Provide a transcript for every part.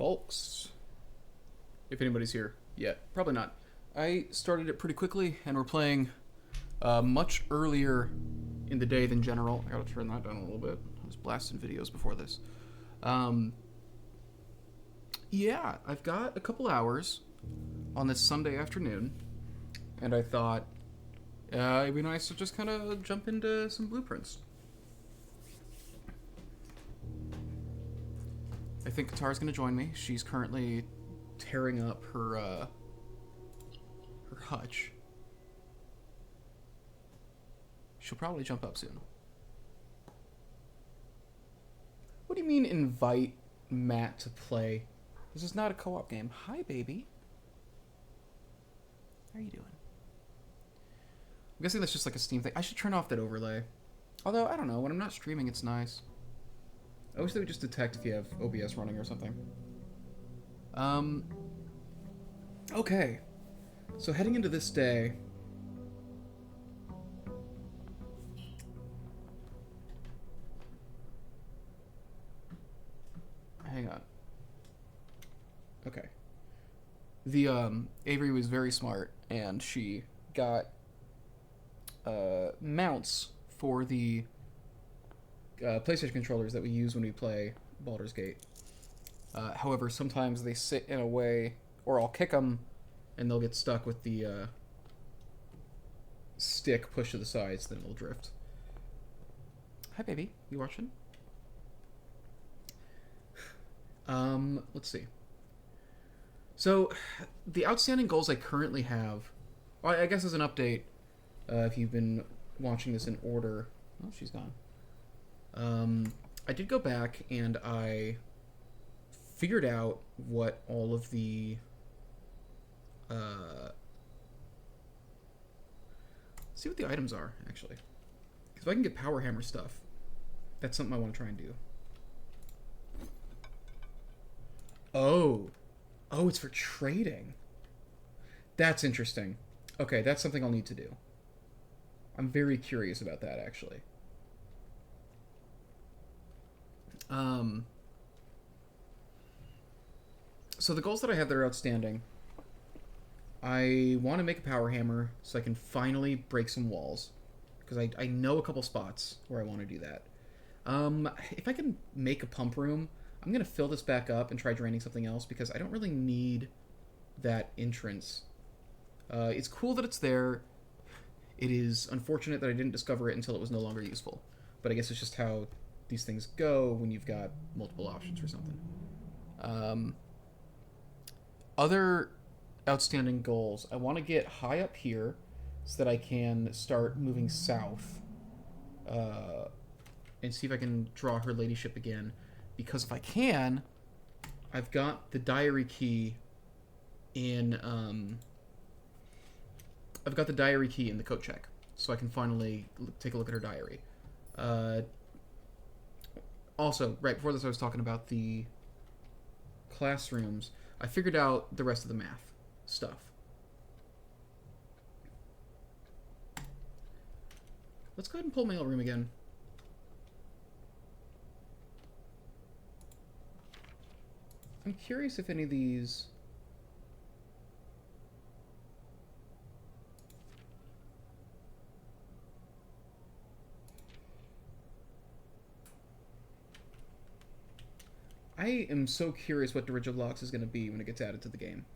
folks. If anybody's here yet. Probably not. I started it pretty quickly, and we're playing much earlier in the day than general. I gotta turn that down a little bit. I was blasting videos before this. Yeah, I've got a couple hours on this Sunday afternoon, and I thought it'd be nice to just kind of jump into some blueprints. I think Katara's going to join me. She's currently tearing up her hutch. She'll probably jump up soon. What do you mean invite Matt to play? This is not a co-op game. Hi, baby. How are you doing? I'm guessing that's just like a Steam thing. I should turn off that overlay. Although, I don't know. When I'm not streaming, it's nice. I wish they would just detect if you have OBS running or something. Okay. So heading into this day... Hang on. Okay. The, Avery was very smart, and she got, mounts for the PlayStation controllers that we use when we play Baldur's Gate. However, sometimes they sit in a way, or I'll kick them, and they'll get stuck with the stick pushed to the sides, then they'll drift. Hi, baby. You watching? Let's see. So, the outstanding goals I currently have, well, I guess as an update, if you've been watching this in order. Oh, she's gone. I did go back and I figured out what all of the see what the items are, actually. Because if I can get Power Hammer stuff, that's something I want to try and do. Oh, it's for trading. That's interesting. Okay, that's something I'll need to do. I'm very curious about that, actually. So the goals that I have that are outstanding, I want to make a power hammer so I can finally break some walls, because I know a couple spots where I want to do that. If I can make a pump room, I'm going to fill this back up and try draining something else, because I don't really need that entrance. It's cool that it's there. It is unfortunate that I didn't discover it until it was no longer useful. But I guess it's just how these things go when you've got multiple options for something. Other outstanding goals. I want to get high up here so that I can start moving south. And see if I can draw her ladyship again. Because if I can, I've got the diary key in... I've got the diary key in the coat check. So I can finally take a look at her diary. Also, right before this I was talking about the classrooms. I figured out the rest of the math stuff. Let's go ahead and pull mailroom again. I'm curious if any of these... I am so curious what Dirige of Locks is going to be when it gets added to the game.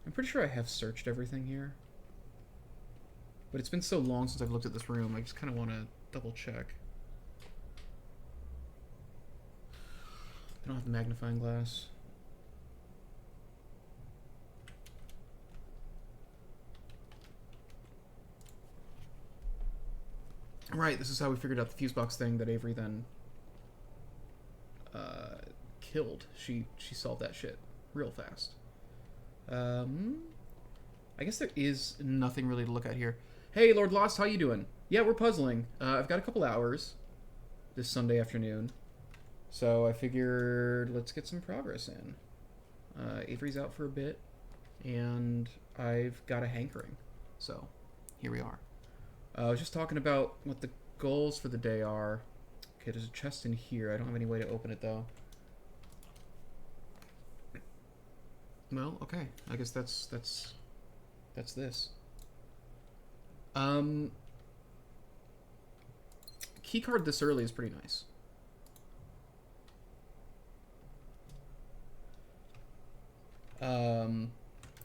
I'm pretty sure I have searched everything here. But it's been so long since I've looked at this room, I just kind of want to double check. I don't have the magnifying glass. Right, this is how we figured out the fuse box thing that Avery then killed. She solved that shit real fast. I guess there is nothing really to look at here. Hey, Lord Lost, how you doing? Yeah, we're puzzling. I've got a couple hours this Sunday afternoon, so I figured let's get some progress in. Avery's out for a bit, and I've got a hankering, so here we are. I was just talking about what the goals for the day are. Okay, there's a chest in here. I don't have any way to open it, though. Well, okay. I guess that's this. Keycard this early is pretty nice.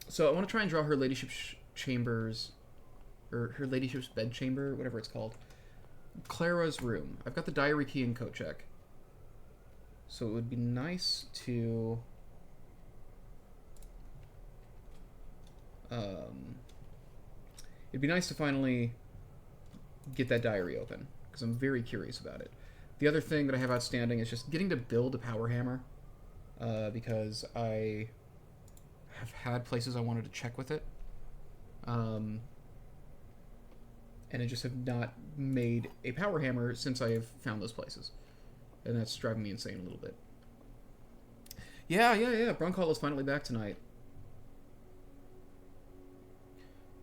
So I want to try and draw her ladyship's chambers, or her ladyship's bed chamber, whatever it's called. Clara's room. I've got the diary key and coat check. So it would be nice to... it'd be nice to finally get that diary open, because I'm very curious about it. The other thing that I have outstanding is just getting to build a power hammer, because I have had places I wanted to check with it, and I just have not made a power hammer since I have found those places, and that's driving me insane a little bit. Yeah, Bronkhall is finally back tonight.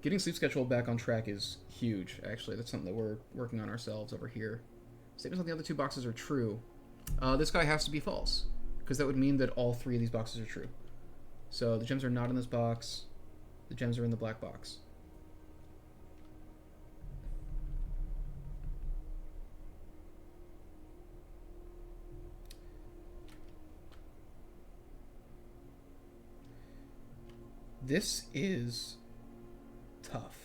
Getting sleep schedule back on track is huge, actually. That's something that we're working on ourselves over here. Statements on the other two boxes are true. This guy has to be false, because that would mean that all three of these boxes are true. So the gems are not in this box. The gems are in the black box. This is tough.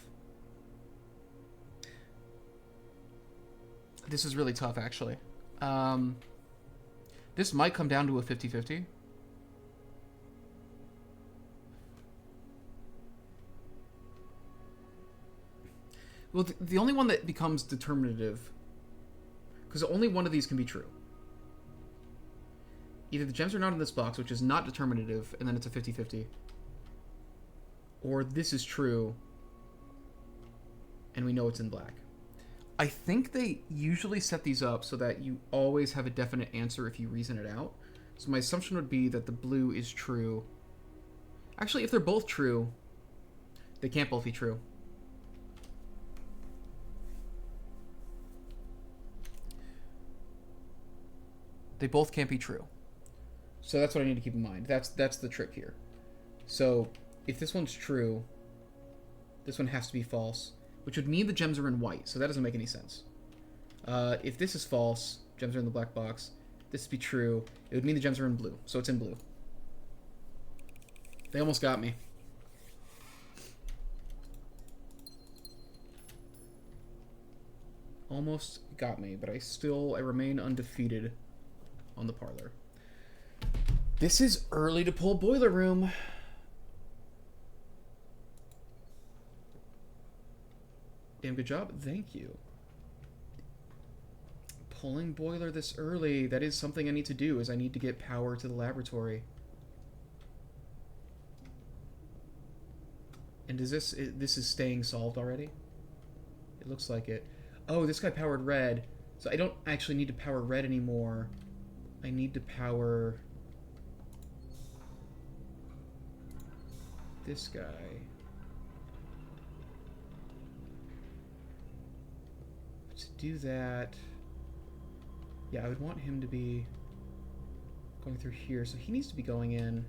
This is really tough, actually. This might come down to a 50-50. Well, the only one that becomes determinative, because only one of these can be true. Either the gems are not in this box, which is not determinative, and then it's a 50-50, or this is true, and we know it's in black. I think they usually set these up so that you always have a definite answer if you reason it out. So my assumption would be that the blue is true. Actually, if they're both true, they can't both be true. They both can't be true. So that's what I need to keep in mind. That's the trick here. So if this one's true, this one has to be false, which would mean the gems are in white, so that doesn't make any sense. If this is false, gems are in the black box. This would be true. It would mean the gems are in blue, so it's in blue. They almost got me. Almost got me, but I remain undefeated on the parlor. This is early to pull Boiler Room. Damn good job. Thank you. Pulling Boiler this early. That is something I need to do, is I need to get power to the laboratory. And does this is staying solved already? It looks like it. Oh, this guy powered red. So I don't actually need to power red anymore. I need to power this guy. To do that, yeah, I would want him to be going through here, so he needs to be going in.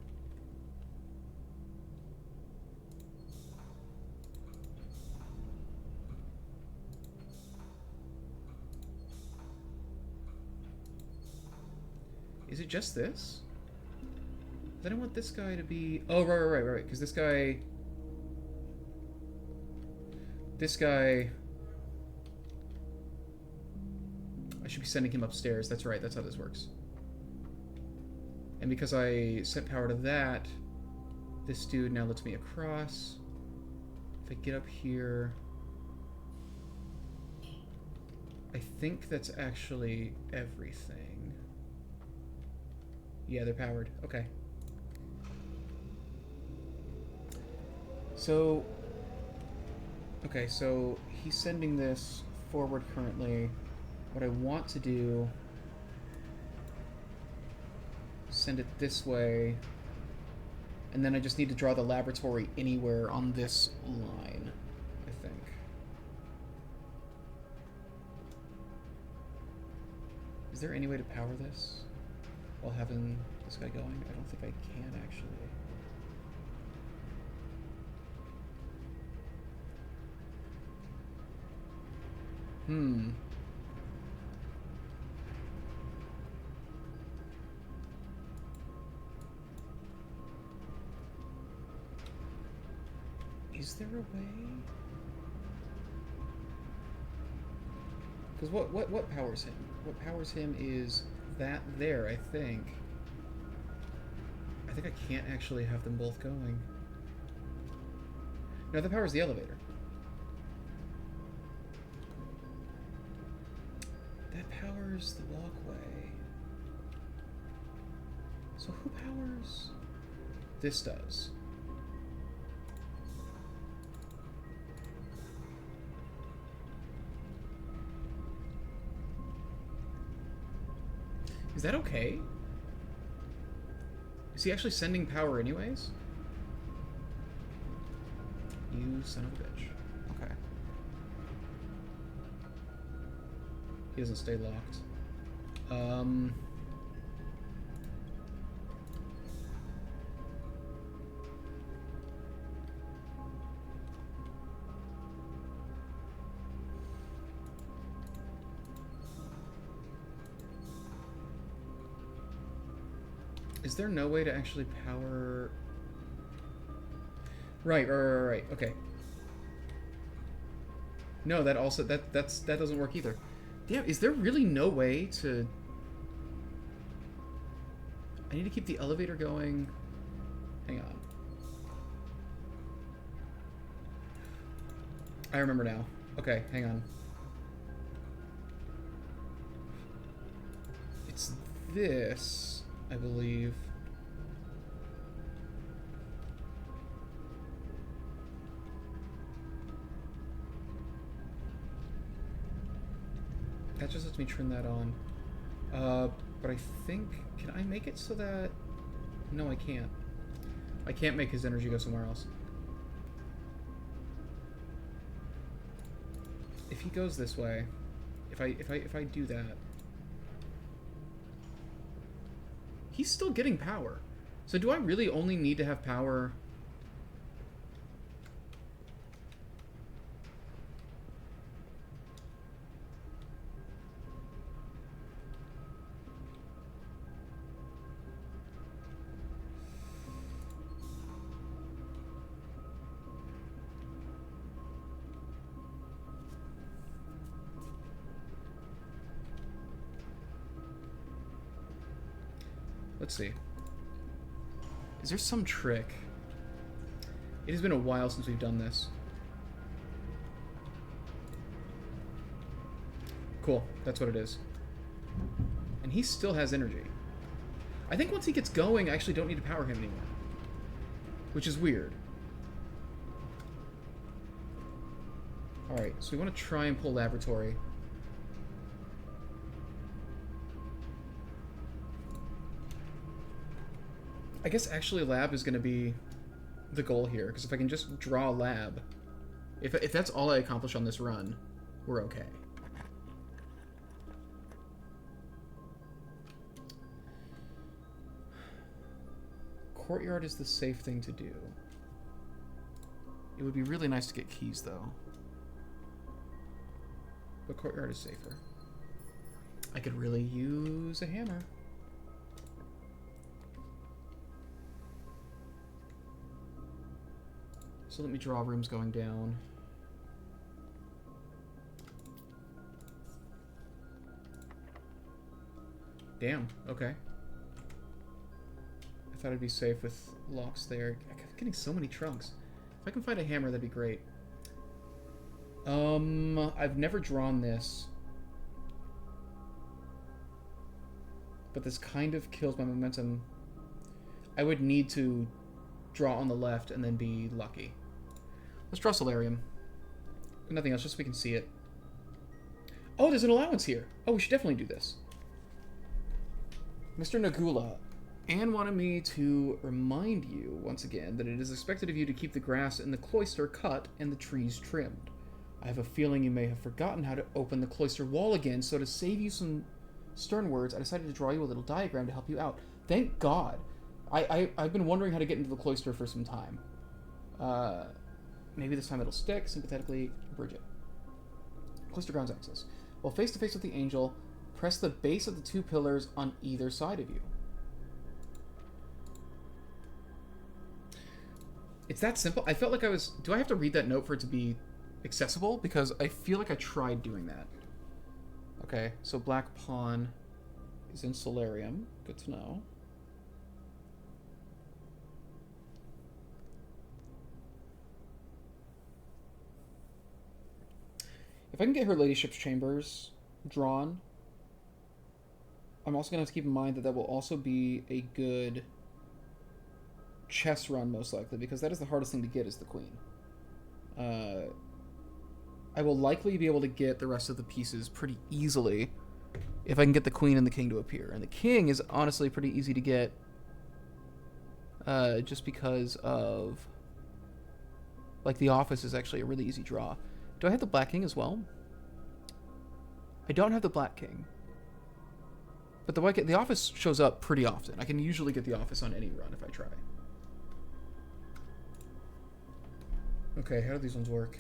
Is it just this? Then I want this guy to be... Oh, right, because this guy... I should be sending him upstairs. That's right, that's how this works. And because I sent power to that, this dude now lets me across. If I get up here... I think that's actually everything. Yeah, they're powered. Okay. So... Okay, so he's sending this forward currently. What I want to do... Send it this way. And then I just need to draw the laboratory anywhere on this line, I think. Is there any way to power this while having this guy going? I don't think I can, actually. Is there a way? Because what powers him? What powers him is that there, I think. I think I can't actually have them both going. No, that powers the elevator. That powers the walkway. So who powers? This does. Is that okay? Is he actually sending power anyways? You son of a bitch. Okay. He doesn't stay locked. Is there no way to actually power... Right. Okay. No, that also that doesn't work either. Damn, is there really no way to... I need to keep the elevator going. Hang on. I remember now. Okay, hang on. It's this, I believe. That just lets me turn that on. But I think... Can I make it so that... No, I can't. I can't make his energy go somewhere else. If he goes this way... If I do that... He's still getting power. So do I really only need to have power... Let's see. Is there some trick? It has been a while since we've done this. Cool, that's what it is. And he still has energy. I think once he gets going, I actually don't need to power him anymore. Which is weird. Alright, so we want to try and pull Laboratory. I guess actually lab is going to be the goal here, because if I can just draw a lab, if that's all I accomplish on this run, we're okay. Courtyard is the safe thing to do. It would be really nice to get keys, though. But Courtyard is safer. I could really use a hammer. So let me draw rooms going down. Damn, okay. I thought I'd be safe with locks there. I'm getting so many trunks. If I can find a hammer, that'd be great. I've never drawn this. But this kind of kills my momentum. I would need to draw on the left and then be lucky. Let's draw Solarium. Nothing else, just so we can see it. Oh, there's an allowance here. Oh, we should definitely do this. Mr. Nagula. Anne wanted me to remind you, once again, that it is expected of you to keep the grass in the cloister cut and the trees trimmed. I have a feeling you may have forgotten how to open the cloister wall again, so to save you some stern words, I decided to draw you a little diagram to help you out. Thank God. I've been wondering how to get into the cloister for some time. Maybe this time it'll stick. Sympathetically, Bridget. Cloister grounds access. While face to face with the angel, press the base of the 2 pillars on either side of you. It's that simple. I felt like I was... Do I have to read that note for it to be accessible? Because I feel like I tried doing that. Okay, so Black Pawn is in Solarium. Good to know. If I can get her Ladyship's Chambers drawn, I'm also going to have to keep in mind that that will also be a good chess run, most likely, because that is the hardest thing to get, is the queen. I will likely be able to get the rest of the pieces pretty easily if I can get the queen and the king to appear. And the king is honestly pretty easy to get just because of... Like, the office is actually a really easy draw. Do I have the black king as well? I don't have the black king. But the office shows up pretty often. I can usually get the office on any run if I try. Okay, how do these ones work?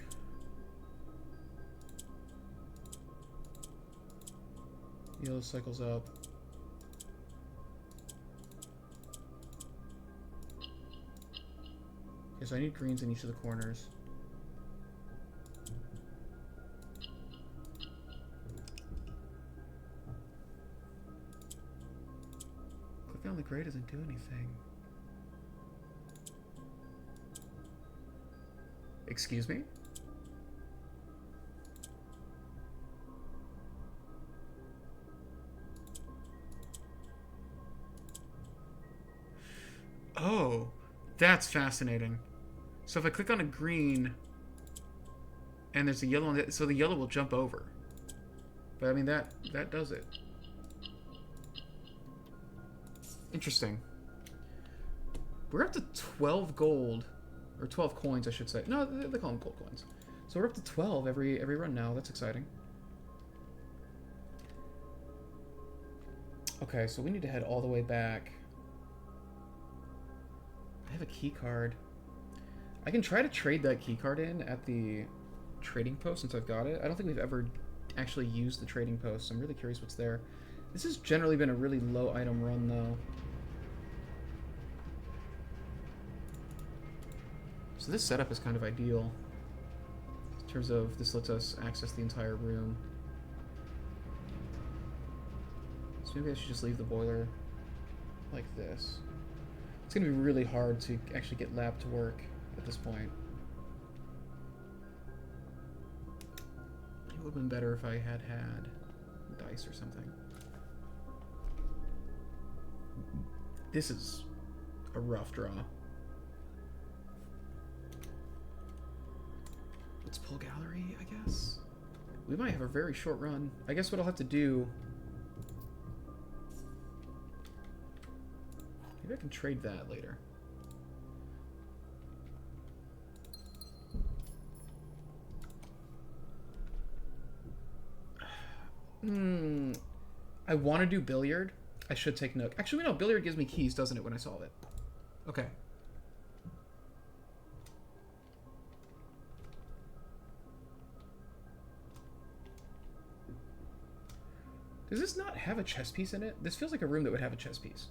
Yellow cycles up. Okay, so I need greens in each of the corners. Click on the gray doesn't do anything. Excuse me? Oh, that's fascinating. So if I click on a green and there's a yellow on it, so the yellow will jump over. But I mean, that does it. Interesting. We're up to 12 gold, or 12 coins, I should say. No, they call them gold coins. So we're up to 12 every run now. That's exciting. Okay, so we need to head all the way back. I have a key card. I can try to trade that key card in at the trading post since I've got it. I don't think we've ever actually used the trading post, so I'm really curious what's there. This has generally been a really low item run, though. So this setup is kind of ideal in terms of this lets us access the entire room. So maybe I should just leave the boiler like this. It's going to be really hard to actually get lab to work at this point. It would have been better if I had dice or something. This is a rough draw. Let's pull gallery, I guess. We might have a very short run. I guess what I'll have to do... Maybe I can trade that later. I want to do billiard. I should take nook. Actually, no, billiard gives me keys, doesn't it, when I solve it? Okay. Does this not have a chess piece in it? This feels like a room that would have a chess piece.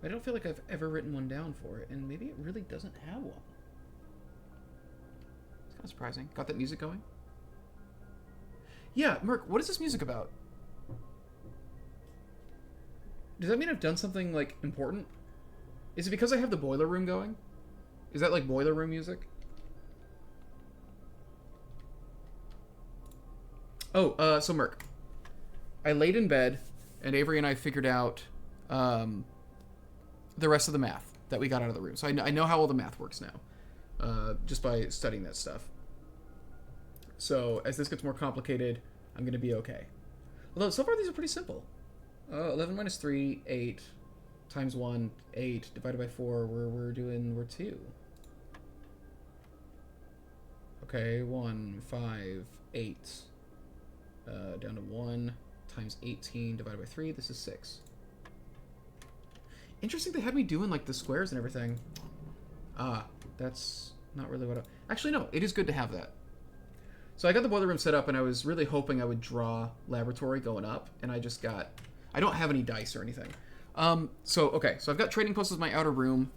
I don't feel like I've ever written one down for it, and maybe it really doesn't have one. It's kind of surprising. Got that music going? Yeah, Merc, what is this music about? Does that mean I've done something, like, important? Is it because I have the boiler room going? Is that, like, boiler room music? Oh, so Merc. I laid in bed, and Avery and I figured out, the rest of the math that we got out of the room. So I know how all the math works now, just by studying that stuff. So as this gets more complicated, I'm going to be okay. Although so far these are pretty simple. 11 minus 3, 8, times 1, 8, divided by 4, we're 2. Okay, 1, 5, 8. Down to 1 times 18 divided by 3. This is 6. Interesting they had me doing, like, the squares and everything. Ah, that's not really what I... Actually, no. It is good to have that. So I got the boiler room set up, and I was really hoping I would draw laboratory going up, and I just got... I don't have any dice or anything. Okay. So I've got trading post as my outer room.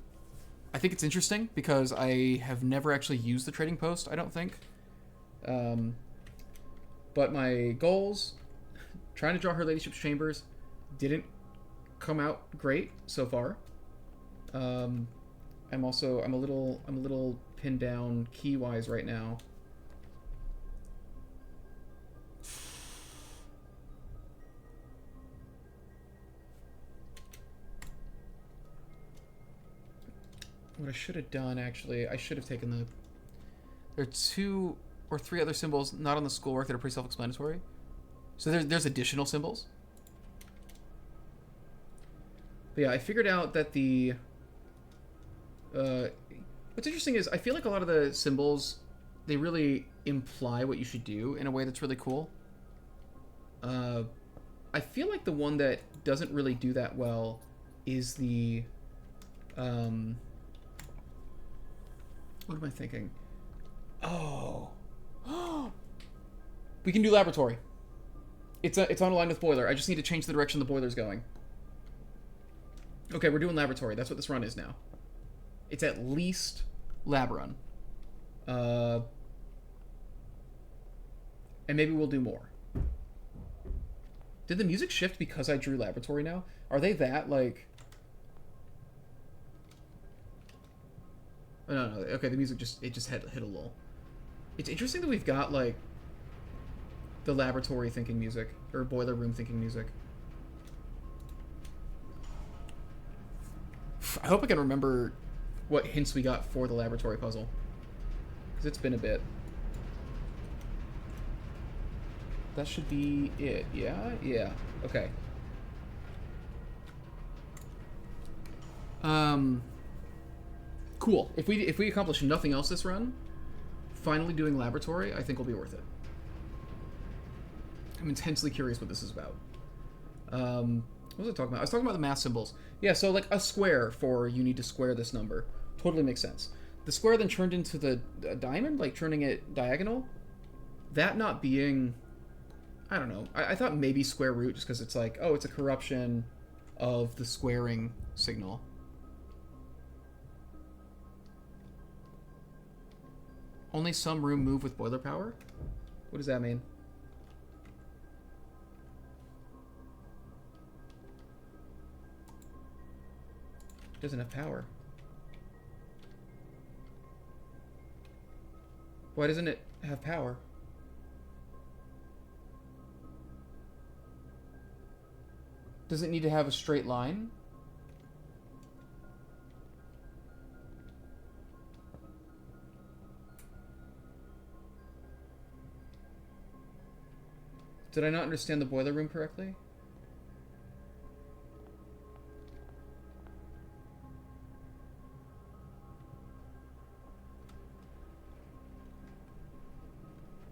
I think it's interesting, because I have never actually used the trading post, I don't think. But my goals, trying to draw her ladyship's chambers, didn't come out great so far. I'm a little pinned down key wise right now. What I should have done, actually, I should have taken the... There are 2 or 3 other symbols not on the schoolwork that are pretty self-explanatory. So there's additional symbols. But yeah, I figured out that the... what's interesting is I feel like a lot of the symbols, they really imply what you should do in a way that's really cool. I feel like the one that doesn't really do that well is the... what am I thinking? Oh. We can do laboratory. It's on a line with boiler. I just need to change the direction the boiler's going. Okay, we're doing laboratory. That's what this run is now. It's at least lab run. And maybe we'll do more. Did the music shift because I drew laboratory now? Are they that, like... Oh, no. Okay, the music just hit a lull. It's interesting that we've got, like, the laboratory thinking music, or boiler room thinking music. I hope I can remember what hints we got for the laboratory puzzle, because it's been a bit. That should be it. Yeah? Yeah. Okay. Cool. If we accomplish nothing else this run, finally doing laboratory, I think will be worth it. I'm intensely curious what this is about. What was I talking about? I was talking about the math symbols. Yeah, so like a square for you need to square this number. Totally makes sense. The square then turned into the diamond, like turning it diagonal. That not being... I don't know. I thought maybe square root just because it's like, oh, it's a corruption of the squaring signal. Only some room move with boiler power? What does that mean? It doesn't have power. Why doesn't it have power? Does it need to have a straight line? Did I not understand the boiler room correctly?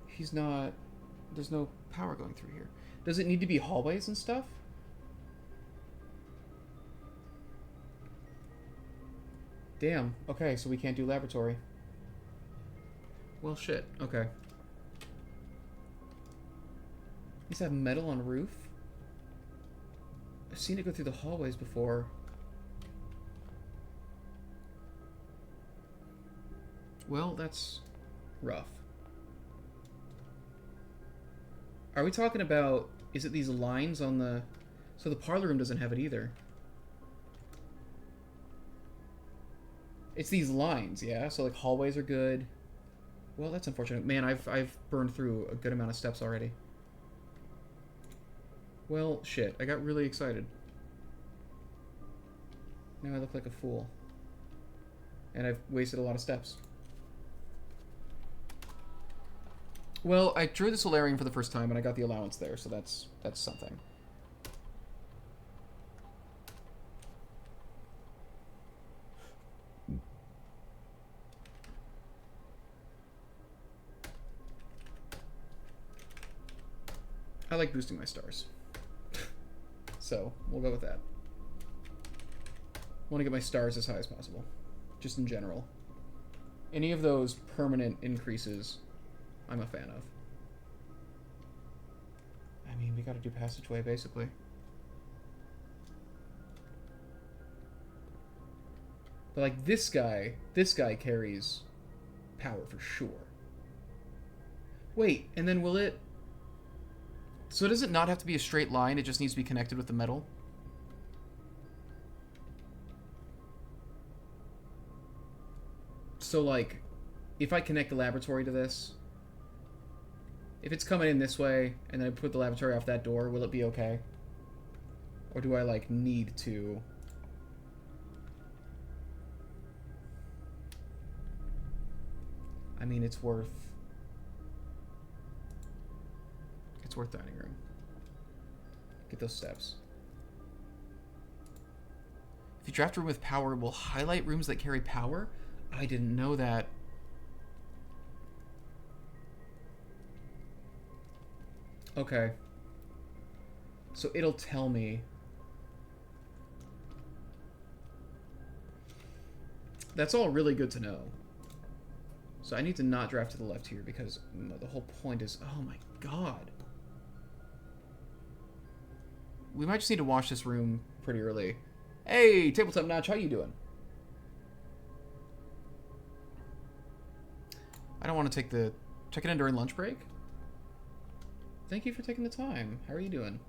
He's not... There's no power going through here. Does it need to be hallways and stuff? Damn. Okay, so we can't do laboratory. Well, shit. Okay. Needs to have metal on roof? I've seen it go through the hallways before. Well, that's rough. Are we talking about... Is it these lines on the... So the parlor room doesn't have it either. It's these lines, yeah? So, like, hallways are good. Well, that's unfortunate. Man, I've burned through a good amount of steps already. Well, shit. I got really excited. Now I look like a fool. And I've wasted a lot of steps. Well, I drew the Solarium for the first time, and I got the allowance there, so that's something. I like boosting my stars. So, we'll go with that. I want to get my stars as high as possible. Just in general. Any of those permanent increases, I'm a fan of. I mean, we gotta do passageway, basically. But, like, this guy carries power for sure. Wait, and then will it... So does it not have to be a straight line? It just needs to be connected with the metal? So, like, if I connect the laboratory to this, if it's coming in this way, and then I put the laboratory off that door, will it be okay? Or do I, like, need to... I mean, it's worth dining room. Get those steps. If you draft a room with power, it will highlight rooms that carry power? I didn't know that. Okay. So it'll tell me. That's all really good to know. So I need to not draft to the left here because the whole point is... Oh my god. We might just need to wash this room pretty early. Hey, Tabletop Notch, how you doing? I don't want to check it in during lunch break. Thank you for taking the time. How are you doing?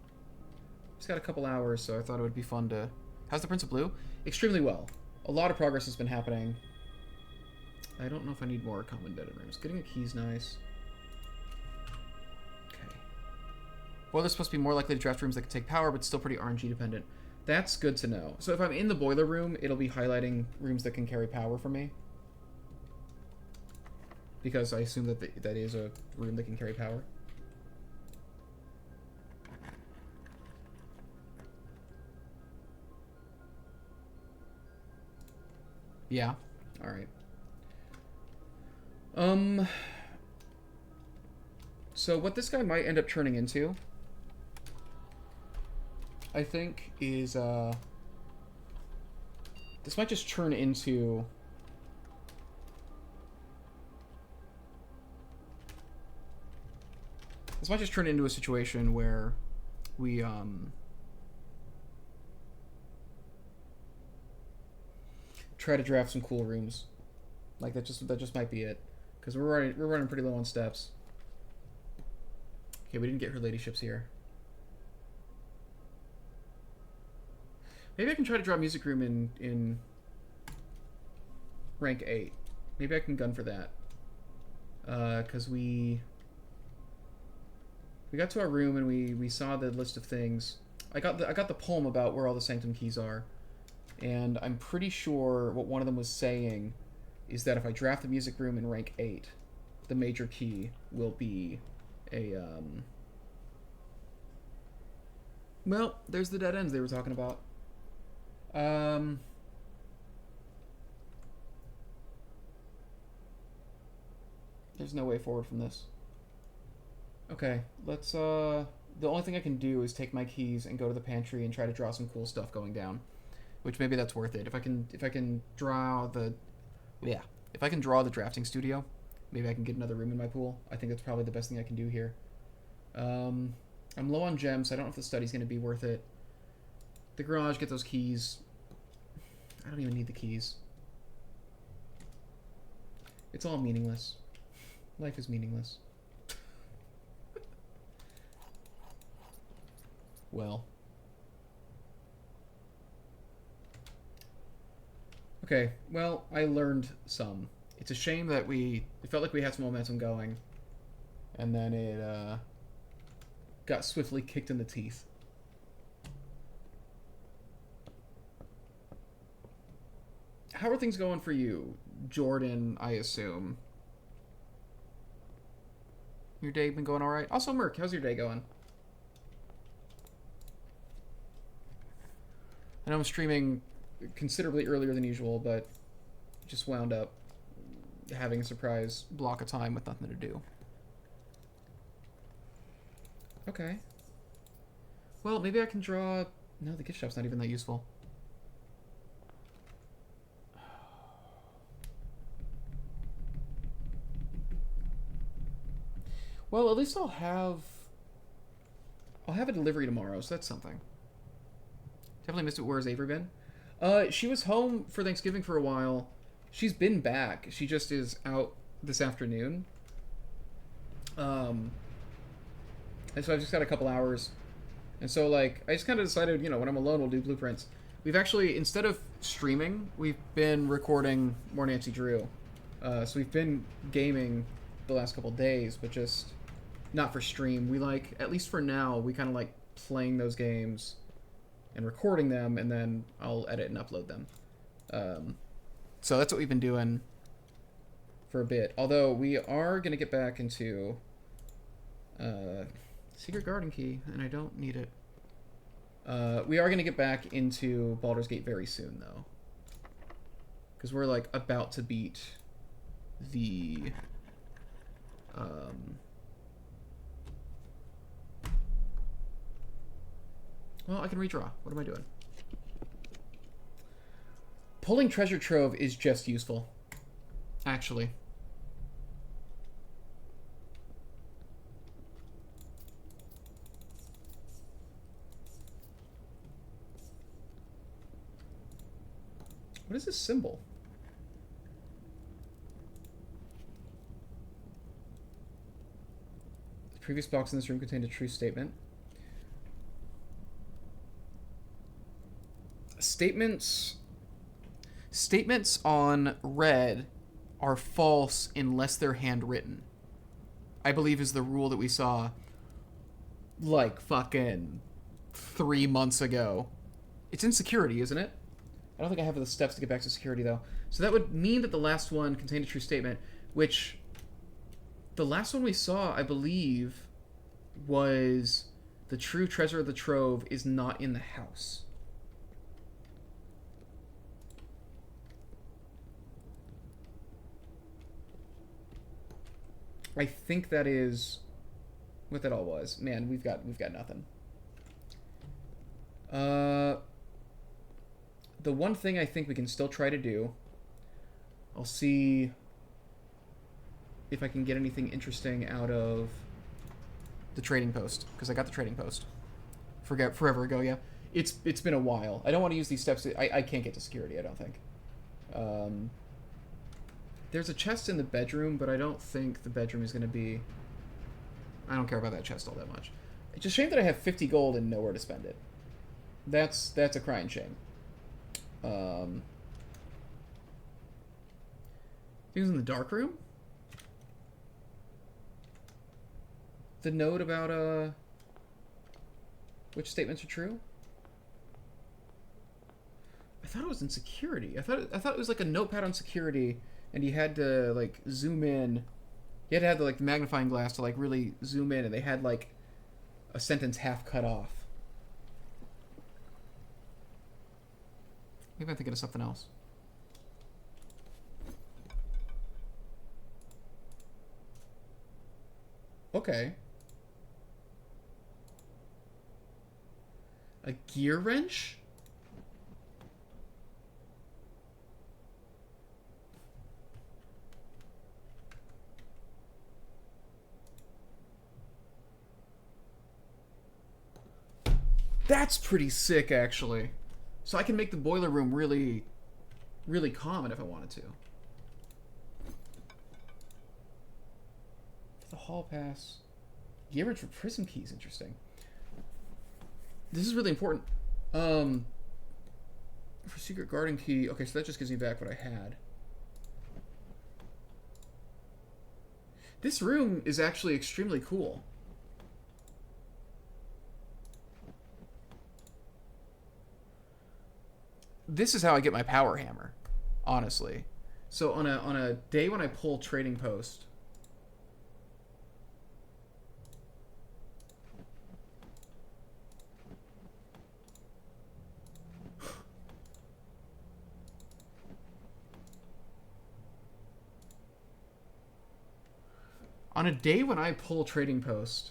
Just got a couple hours, so I thought it would be fun to... How's the Prince of Blue? Extremely well. A lot of progress has been happening. I don't know if I need more common dead rooms. Getting a key's nice. Okay. Boiler's supposed to be more likely to draft rooms that can take power, but still pretty RNG dependent. That's good to know. So if I'm in the boiler room, it'll be highlighting rooms that can carry power for me. Because I assume that that is a room that can carry power. Yeah. Alright. So what this guy might end up turning into, I think, is, this might just turn into... This might just turn into a situation where we, try to draft some cool rooms. Like, that just might be it. Because we're running pretty low on steps. Okay, we didn't get her ladyships here. Maybe I can try to draw a music room in rank 8. Maybe I can gun for that. Because we got to our room and we saw the list of things. I got the poem about where all the sanctum keys are. And I'm pretty sure what one of them was saying is that if I draft the music room in rank 8, the major key will be a, Well, there's the dead ends they were talking about. There's no way forward from this. Okay, let's, the only thing I can do is take my keys and go to the pantry and try to draw some cool stuff going down. Which maybe that's worth it. If I can draw the... Yeah. If I can draw the drafting studio, maybe I can get another room in my pool. I think that's probably the best thing I can do here. I'm low on gems, so I don't know if the study's going to be worth it. The garage, get those keys. I don't even need the keys. It's all meaningless. Life is meaningless. Well. Okay, well, I learned some. It's a shame that it felt like we had some momentum going, and then it got swiftly kicked in the teeth. How are things going for you, Jordan, I assume? Your day been going alright? Also, Merc, how's your day going? I know I'm streaming considerably earlier than usual, but just wound up having a surprise block of time with nothing to do. Okay. Well, maybe I can draw... No, the gift shop's not even that useful. Well, at least I'll have... I'll have a delivery tomorrow, so that's something. Definitely missed it. Where's Avery been? She was home for Thanksgiving for a while. She's been back. She just is out this afternoon. And so I've just got a couple hours. And so, like, I just kind of decided, when I'm alone, we'll do blueprints. We've actually, instead of streaming, we've been recording more Nancy Drew. So we've been gaming the last couple days, but just not for stream. We like, at least for now, we kind of like playing those games and recording them, and then I'll edit and upload them. So that's what we've been doing for a bit. Although we are going to get back into Secret Garden Key, and I don't need it. We are going to get back into Baldur's Gate very soon, though. Because we're, like, about to beat the... Well, I can redraw. What am I doing? Pulling Treasure Trove is just useful. Actually. What is this symbol? The previous box in this room contained a true statement. Statements on red are false unless they're handwritten, I believe, is the rule that we saw like fucking 3 months ago. It's in security, isn't it? I don't think I have the steps to get back to security, though. So that would mean that the last one contained a true statement, which the last one we saw, I believe, was the true treasure of the trove is not in the house. I think that is what that all was. Man, we've got nothing. The one thing I think we can still try to do, I'll see if I can get anything interesting out of the trading post, because I got the trading post forever ago. Yeah, it's been a while. I don't want to use these steps. I can't get to security, I don't think. There's a chest in the bedroom, but I don't think the bedroom is going to be... I don't care about that chest all that much. It's a shame that I have 50 gold and nowhere to spend it. That's a crying shame. Things in the dark room? The note about, which statements are true? I thought it was in security. I thought it was like a notepad on security, and you had to, like, zoom in. You had to have the, like, magnifying glass to, like, really zoom in, and they had, like, a sentence half cut off. Maybe I'm thinking of something else. Okay. A gear wrench? That's pretty sick, actually. So I can make the boiler room really, really common if I wanted to. The hall pass. Gear wrench for prism keys, interesting. This is really important. For secret garden key, okay, so that just gives me back what I had. This room is actually extremely cool. This is how I get my power hammer, honestly. So on a day when I pull trading post, on a day when I pull trading post,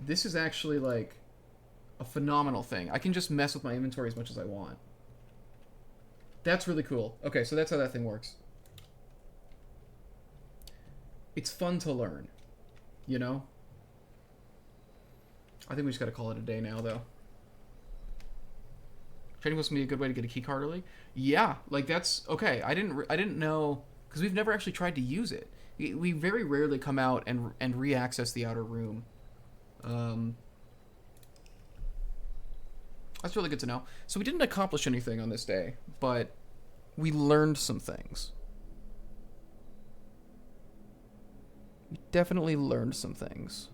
This is actually, like, a phenomenal thing. I can just mess with my inventory as much as I want. That's really cool. Okay, so that's how that thing works. It's fun to learn, you know? I think we just gotta call it a day now, though. Trading was gonna be a good way to get a key card early. Yeah, like that's okay. I didn't know because we've never actually tried to use it. We very rarely come out and re-access the outer room. Um, that's really good to know. So we didn't accomplish anything on this day, but we learned some things. We definitely learned some things.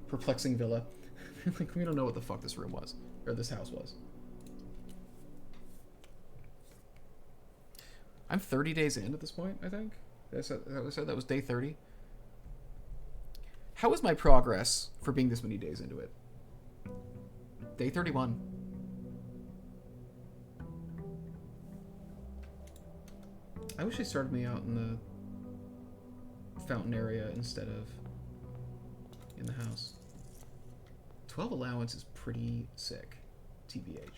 Perplexing villa. Like, we don't know what the fuck this room was. Or this house was. I'm 30 days in at this point, I think. That was day 30. How is my progress for being this many days into it? Day 31. I wish they started me out in the fountain area instead of in the house. 12 allowance is pretty sick, TBH.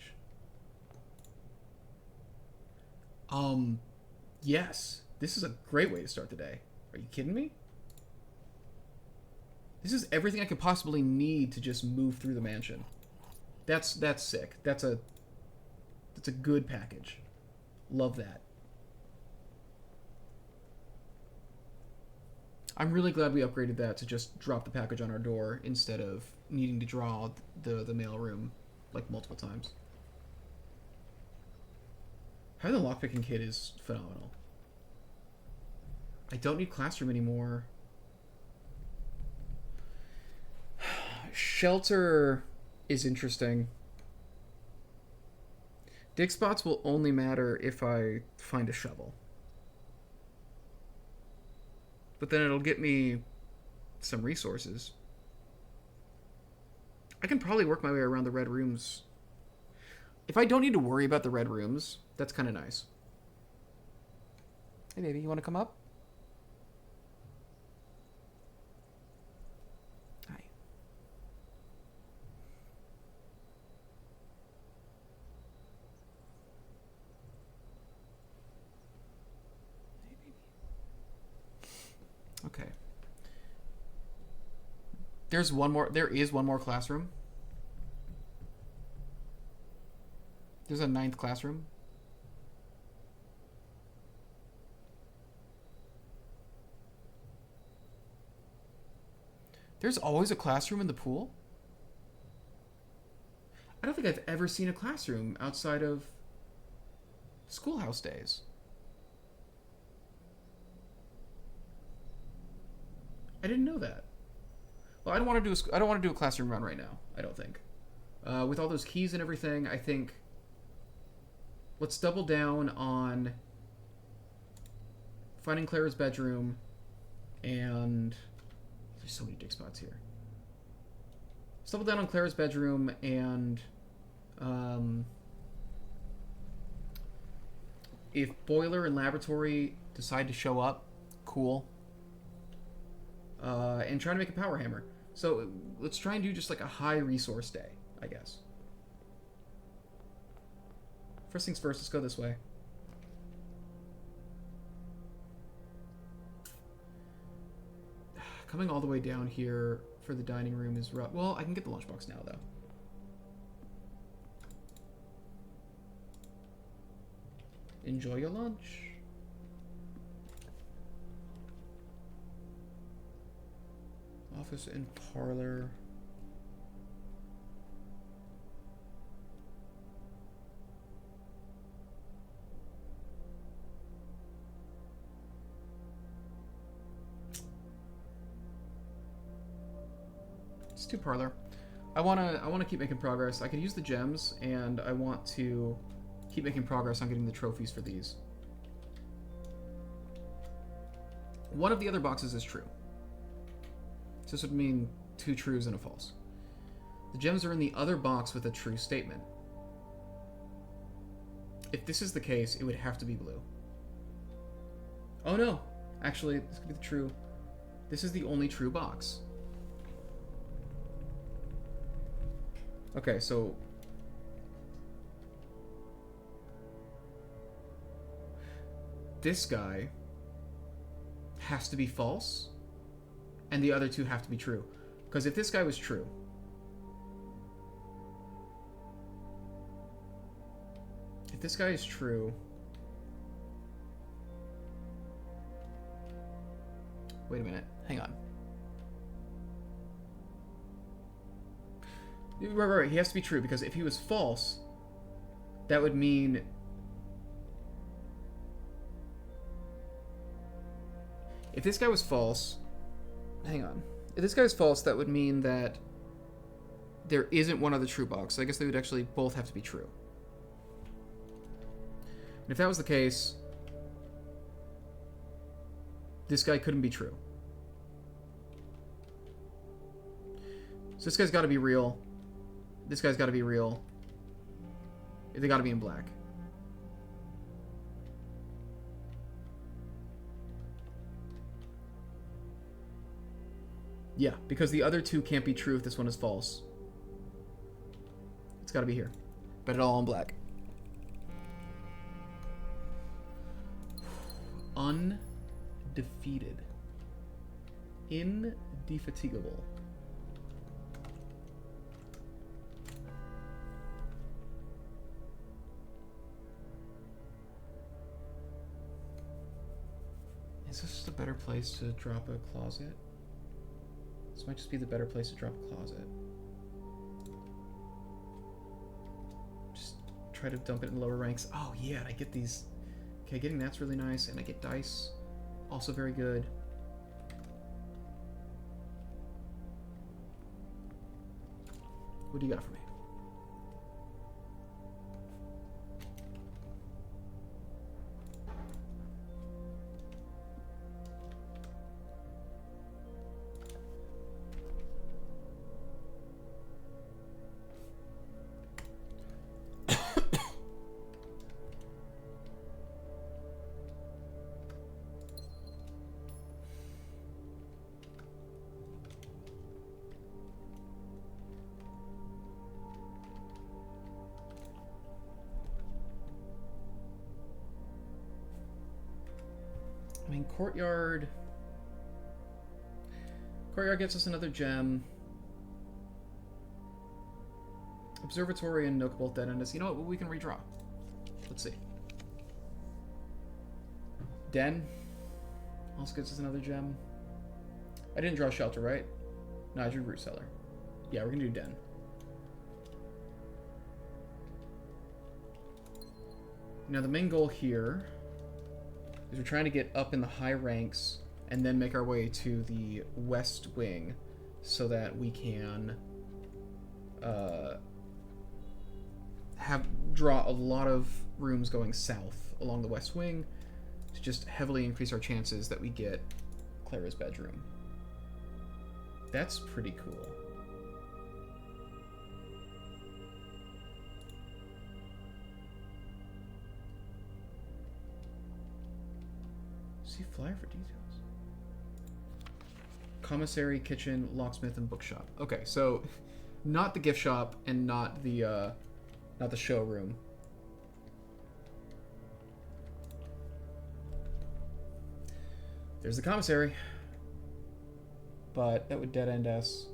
Yes. This is a great way to start the day. Are you kidding me? This is everything I could possibly need to just move through the mansion. That's sick. That's a good package. Love that. I'm really glad we upgraded that to just drop the package on our door instead of needing to draw the mail room like multiple times. Having the lockpicking kit is phenomenal. I don't need classroom anymore. Shelter is interesting. Dig spots will only matter if I find a shovel. But then it'll get me some resources. I can probably work my way around the red rooms. If I don't need to worry about the red rooms, that's kind of nice. Hey, baby, you want to come up? Hi. Hey, baby. Okay. There is one more classroom. There's a 9th classroom. There's always a classroom in the pool? I don't think I've ever seen a classroom outside of schoolhouse days. I didn't know that. Well, I don't want to do a classroom run right now. I don't think. With all those keys and everything, I think let's double down on finding Clara's bedroom, and there's so many dig spots here. Let's double down on Clara's bedroom, and if Boiler and Laboratory decide to show up, cool. And trying to make a power hammer. So let's try and do just like a high resource day, I guess. First things first, let's go this way. Coming all the way down here for the dining room is rough. Well, I can get the lunchbox now, though. Enjoy your lunch. Office and parlor. Let's do parlor. I wanna keep making progress. I could use the gems, and I want to keep making progress on getting the trophies for these. One of the other boxes is true. So this would mean 2 trues and a false. The gems are in the other box with a true statement. If this is the case, it would have to be blue. Oh no! Actually, this could be the true. This is the only true box. Okay, so... this guy has to be false, and the other two have to be true. Because if this guy was true... if this guy is true... wait a minute. Hang on. Right. He has to be true, because if he was false, that would mean... if this guy was false... hang on. If this guy is false, that would mean that there isn't one other true box. So I guess they would actually both have to be true. And if that was the case, this guy couldn't be true. So this guy's got to be real. This guy's got to be real. They got to be in black. Yeah, because the other two can't be true if this one is false. It's got to be here. Bet it all on black. Undefeated. Indefatigable. Is this just a better place to drop a closet? This might just be the better place to drop a closet. Just try to dump it in lower ranks. Oh yeah, I get these. Okay, getting that's really nice, and I get dice. Also very good. What do you got for me? I mean, Courtyard... Courtyard gets us another gem. Observatory and Nook both dead end us. You know what? We can redraw. Let's see. Den also gets us another gem. I didn't draw Shelter, right? No, I drew Root Cellar. Yeah, we're gonna do Den. Now the main goal here is we're trying to get up in the high ranks and then make our way to the west wing so that we can draw a lot of rooms going south along the west wing to just heavily increase our chances that we get Clara's bedroom. That's pretty cool. See flyer for details. Commissary, kitchen, locksmith, and bookshop. Okay, so not the gift shop and not the showroom. There's the commissary, but that would dead end us.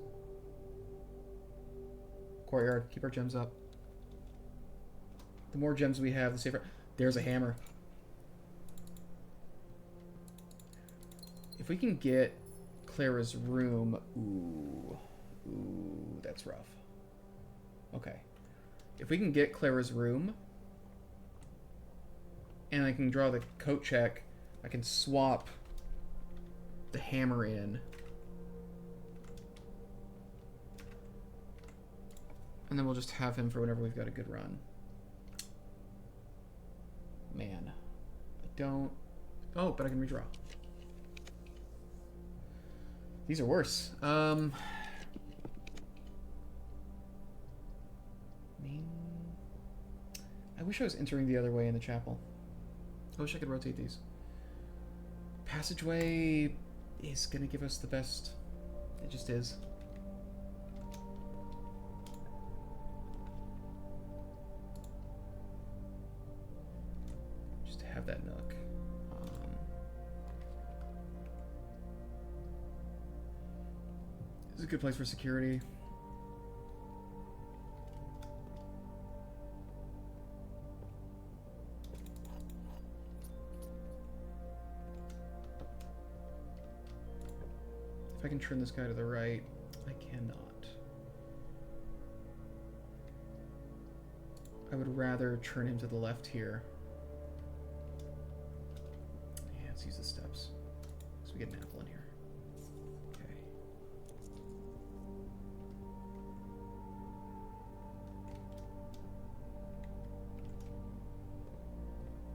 Courtyard, keep our gems up. The more gems we have, the safer. There's a hammer. If we can get Clara's room... Ooh, that's rough. Okay. If we can get Clara's room, and I can draw the coat check, I can swap the hammer in. And then we'll just have him for whenever we've got a good run. Man. I don't... Oh, but I can redraw. These are worse. I wish I was entering the other way in the chapel. I wish I could rotate these. Passageway... is gonna give us the best. It just is. Just to have that nook. This is a good place for security. If I can turn this guy to the right, I cannot. I would rather turn him to the left here. Yeah, let's use the steps. So we get an apple in here. Okay.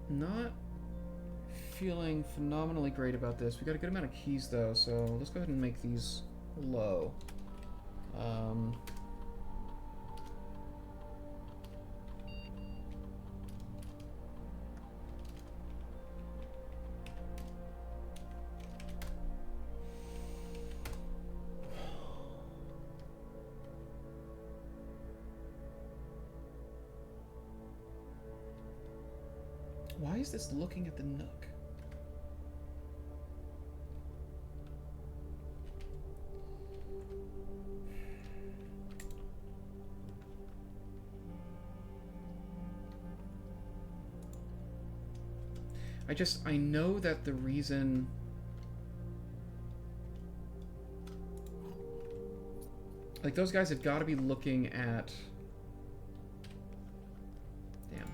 Not feeling phenomenally great about this. We got a good amount of keys though, so let's go ahead and make these low. Why is this looking at the nook? I know that the reason... Like, those guys have got to be looking at... Damn.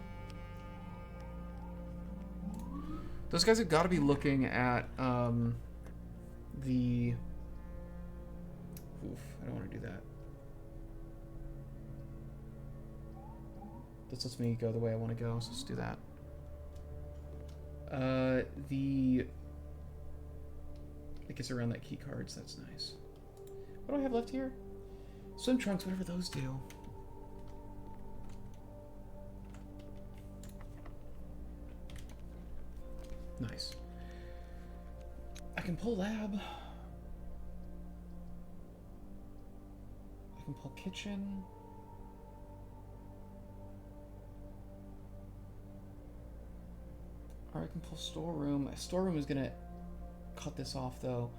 Those guys have got to be looking at, the... Oof, I don't want to do that. This lets me go the way I want to go, so let's do that. I guess around that key cards, that's nice. What do I have left here? Swim trunks, whatever those do. Nice. I can pull lab. I can pull kitchen. Or I can pull storeroom. Storeroom is gonna cut this off though.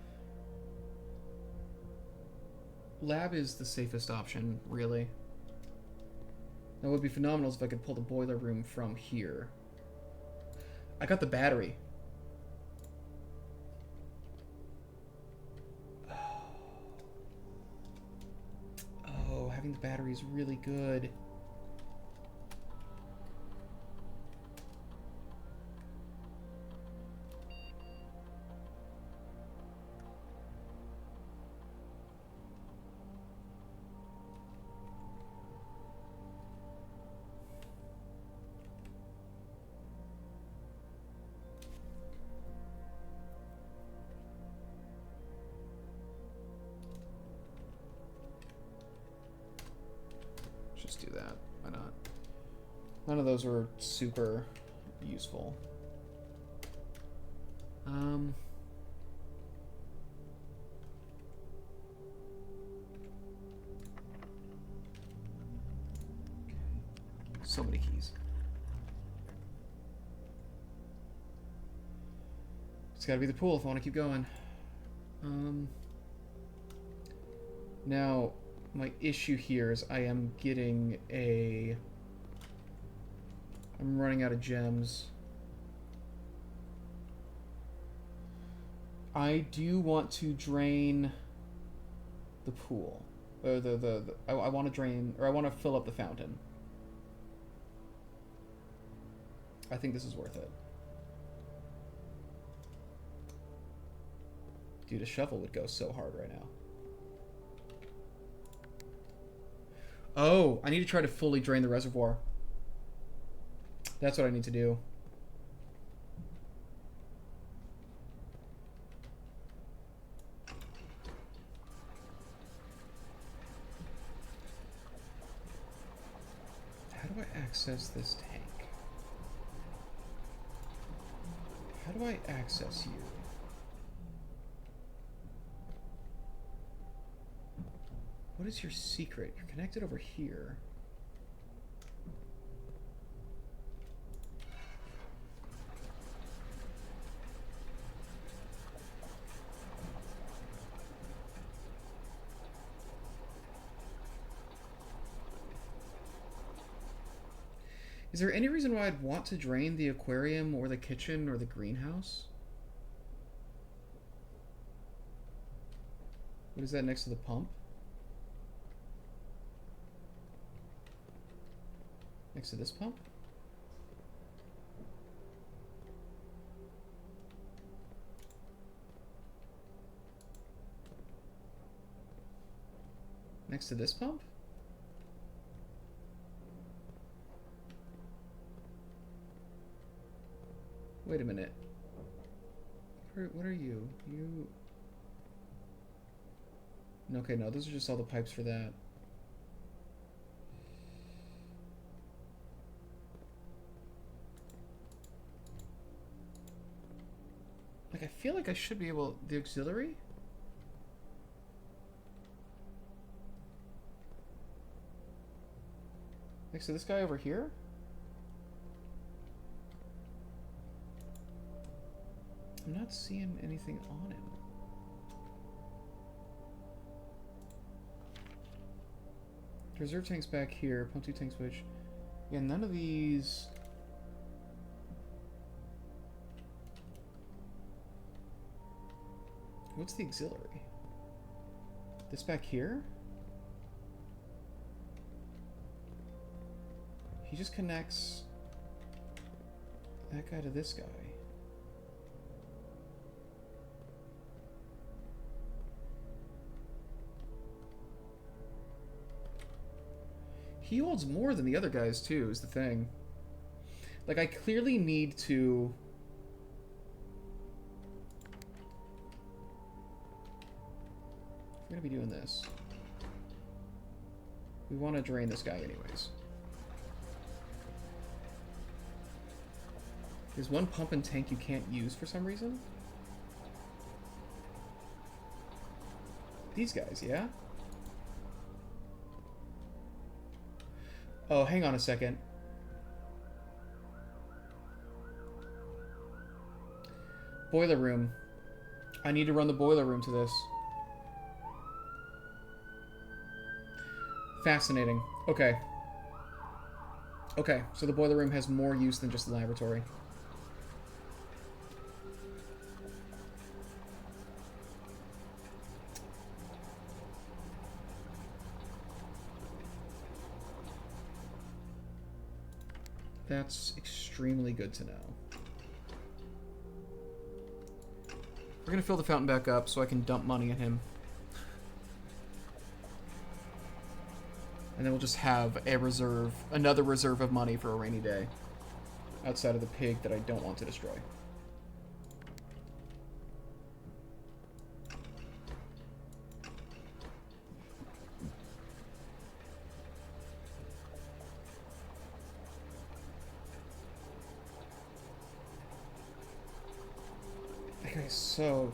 Lab is the safest option, really. Now, what would be phenomenal is if I could pull the boiler room from here. I got the battery. Oh, having the battery is really good. Just do that. Why not? None of those are super useful. So many keys. It's gotta be the pool if I want to keep going. Now, my issue here is I am getting a... I'm running out of gems. I do want to drain the pool. Or I want to drain, or I want to fill up the fountain. I think this is worth it. Dude, a shovel would go so hard right now. Oh, I need to try to fully drain the reservoir. That's what I need to do. How do I access this tank? How do I access you? What is your secret? You're connected over here. Is there any reason why I'd want to drain the aquarium or the kitchen or the greenhouse? What is that next to the pump? Next to this pump? Next to this pump? Wait a minute. What are you? You... Okay, no, those are just all the pipes for that. Like, I feel like I should be able... The auxiliary? Next to this guy over here? I'm not seeing anything on him. Reserve tanks back here. Pump 2 tank switch. Yeah, none of these... What's the auxiliary? This back here? He just connects that guy to this guy. He holds more than the other guys too, is the thing. Like, I clearly need to... We're gonna be doing this. We want to drain this guy anyways. There's one pump and tank you can't use for some reason. These guys, yeah? Oh, hang on a second. Boiler room. I need to run the boiler room to this. Fascinating. Okay. Okay, so the boiler room has more use than just the laboratory. That's extremely good to know. We're gonna fill the fountain back up so I can dump money at him. And then we'll just have a reserve, another reserve of money for a rainy day. Outside of the pig that I don't want to destroy. That guy's so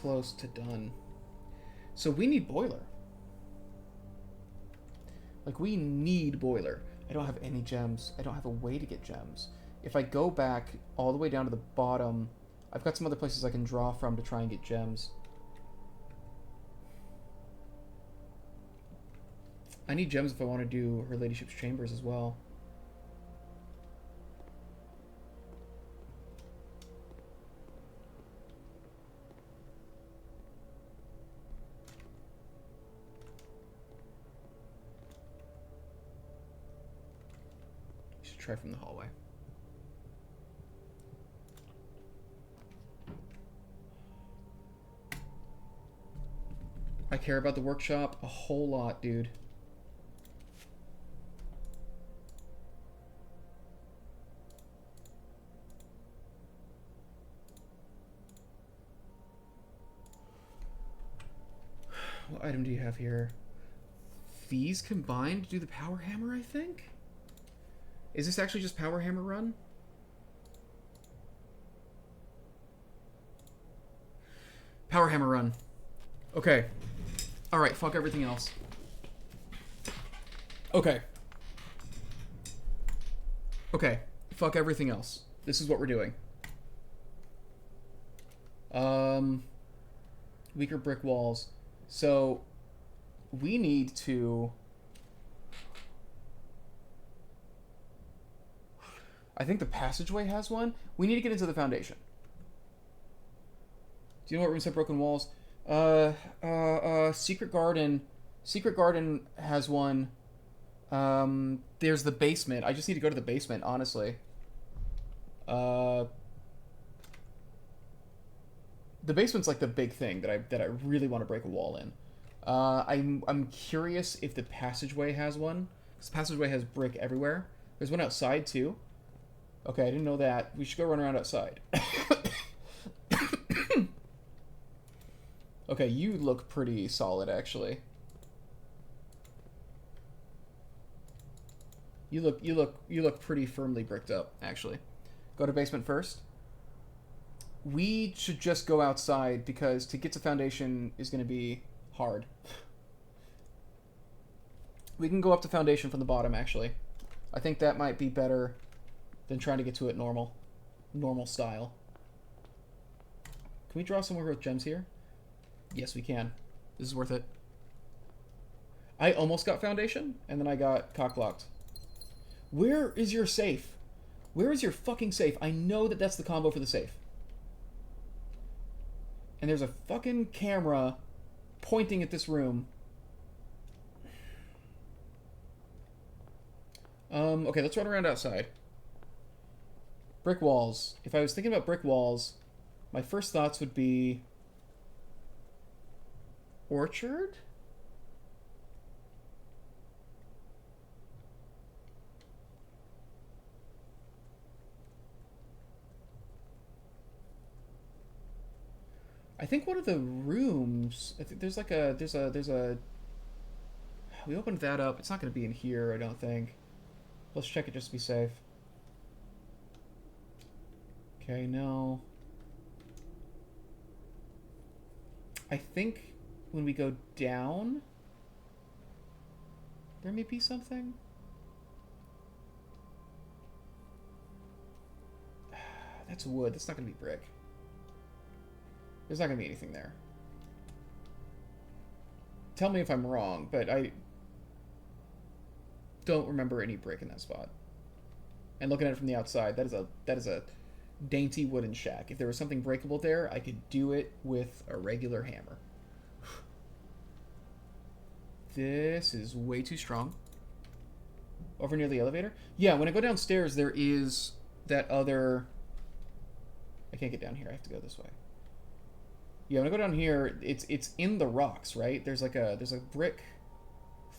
close to done. So we need boiler. Like, we need boiler. I don't have any gems. I don't have a way to get gems. If I go back all the way down to the bottom, I've got some other places I can draw from to try and get gems. I need gems if I want to do Her Ladyship's Chambers as well. Try from the hallway. I care about the workshop a whole lot, dude. What item do you have here? These combined to do the power hammer, I think? Is this actually just Power Hammer Run? Power Hammer Run. Okay. Alright, fuck everything else. Okay. Okay. Fuck everything else. This is what we're doing. Weaker brick walls. So, we need to... I think the passageway has one. We need to get into the foundation. Do you know what room said broken walls? Secret Garden. Secret Garden has one. There's the basement. I just need to go to the basement, honestly. The basement's like the big thing that I really want to break a wall in. I'm curious if the passageway has one. This passageway has brick everywhere. There's one outside too. Okay, I didn't know that. We should go run around outside. Okay, you look pretty solid, actually. You look pretty firmly bricked up, actually. Go to basement first. We should just go outside because to get to foundation is going to be hard. We can go up to foundation from the bottom, actually. I think that might be better than trying to get to it normal style. Can we draw somewhere with gems here? Yes, we can. This is worth it. I almost got foundation, and then I got cockblocked. Where is your safe? Where is your fucking safe? I know that that's the combo for the safe. And there's a fucking camera pointing at this room. Okay, let's run around outside. Brick walls. If I was thinking about brick walls, my first thoughts would be... Orchard? I think one of the rooms... I think there's like a... There's a... We opened that up. It's not going to be in here, I don't think. Let's check it just to be safe. Okay, no. I think when we go down, there may be something. That's wood. That's not going to be brick. There's not going to be anything there. Tell me if I'm wrong, but I don't remember any brick in that spot. And looking at it from the outside, that is a dainty wooden shack. If there was something breakable there, I could do it with a regular hammer. This is way too strong. Over near the elevator? Yeah, when I go downstairs, there is that other... I can't get down here. I have to go this way. Yeah, when I go down here, it's in the rocks, right? There's a brick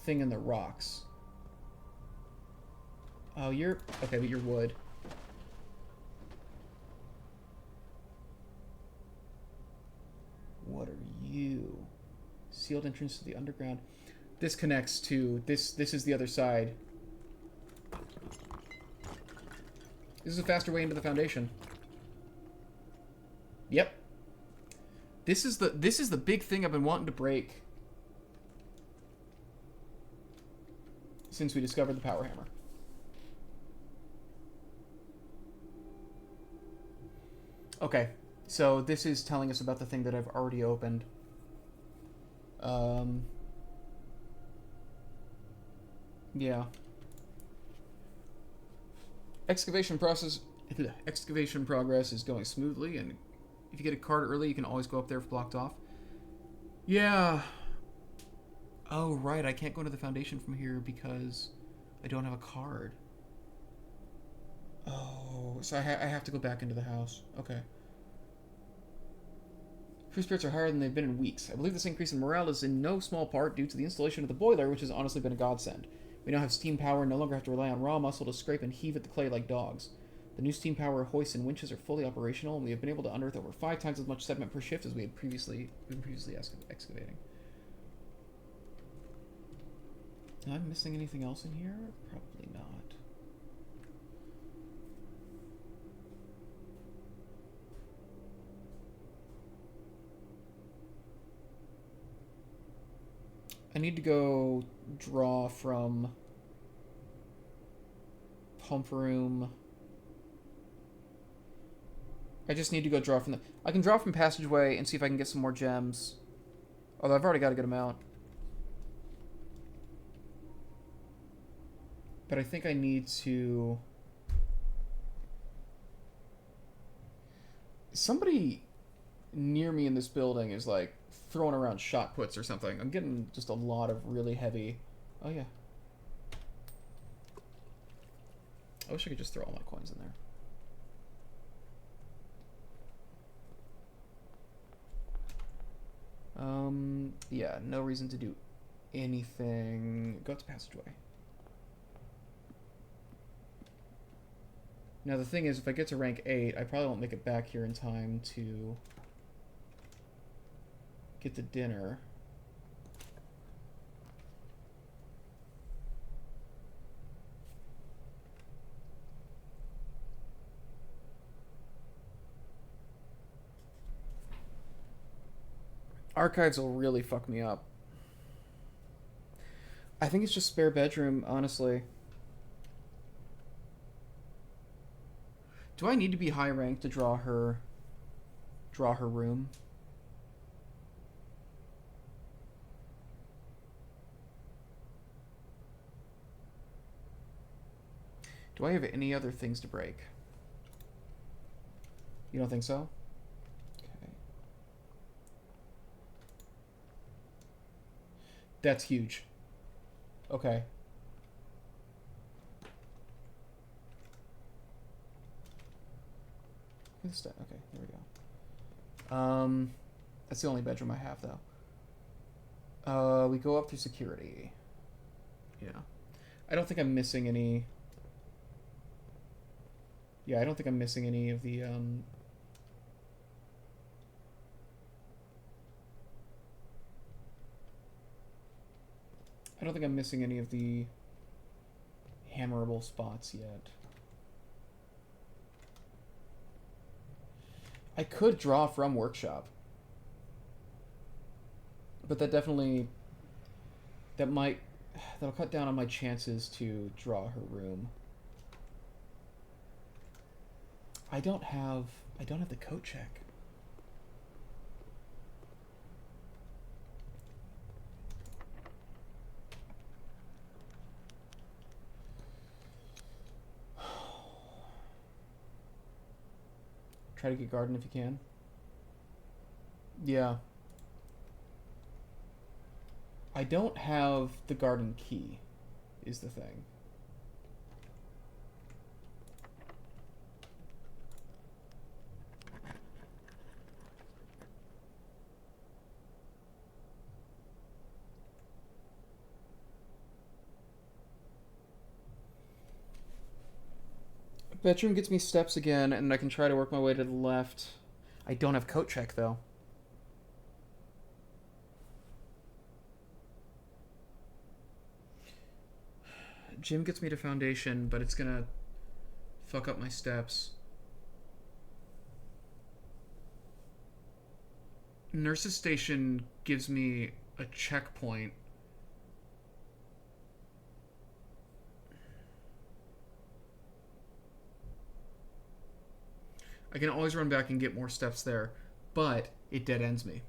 thing in the rocks. Oh, you're... Okay, but you're wood. What are you? Sealed entrance to the underground. This connects to... This is the other side. This is a faster way into the foundation. Yep. This is the big thing I've been wanting to break since we discovered the power hammer. Okay, so this is telling us about the thing that I've already opened. Yeah. Excavation progress is going smoothly, and if you get a card early, you can always go up there if blocked off. Yeah. Oh, right, I can't go into the foundation from here because I don't have a card. Oh, so I have to go back into the house. Okay. Crew spirits are higher than they've been in weeks. I believe this increase in morale is in no small part due to the installation of the boiler, which has honestly been a godsend. We now have steam power and no longer have to rely on raw muscle to scrape and heave at the clay like dogs. The new steam power hoists and winches are fully operational, and we have been able to unearth over 5 times as much sediment per shift as we had previously excavating. Am I missing anything else in here? Probably not. I need to go draw from Comfort room. I just need to go draw from the... I can draw from passageway and see if I can get some more gems. Although I've already got a good amount. But I think I need to... Somebody near me in this building is like throwing around shot puts or something. I'm getting just a lot of really heavy... Oh yeah. I wish I could just throw all my coins in there. Yeah, no reason to do anything. Go to passageway. Now the thing is, if I get to rank 8, I probably won't make it back here in time to get the dinner. Archives will really fuck me up. I think it's just spare bedroom, honestly. Do I need to be high ranked to draw her room? Do I have any other things to break? You don't think so? Okay. That's huge. Okay. Okay, there we go. That's the only bedroom I have, though. We go up through security. Yeah. I don't think I'm missing any... Yeah, I don't think I'm missing any of the, I don't think I'm missing any of the hammerable spots yet. I could draw from workshop. But that definitely... That'll cut down on my chances to draw her room. I don't have the coat check. Try to get garden if you can. Yeah. I don't have the garden key, is the thing. Bedroom gets me steps again, and I can try to work my way to the left. I don't have coat check, though. Gym gets me to foundation, but it's gonna fuck up my steps. Nurse's station gives me a checkpoint. I can always run back and get more steps there, but it dead ends me.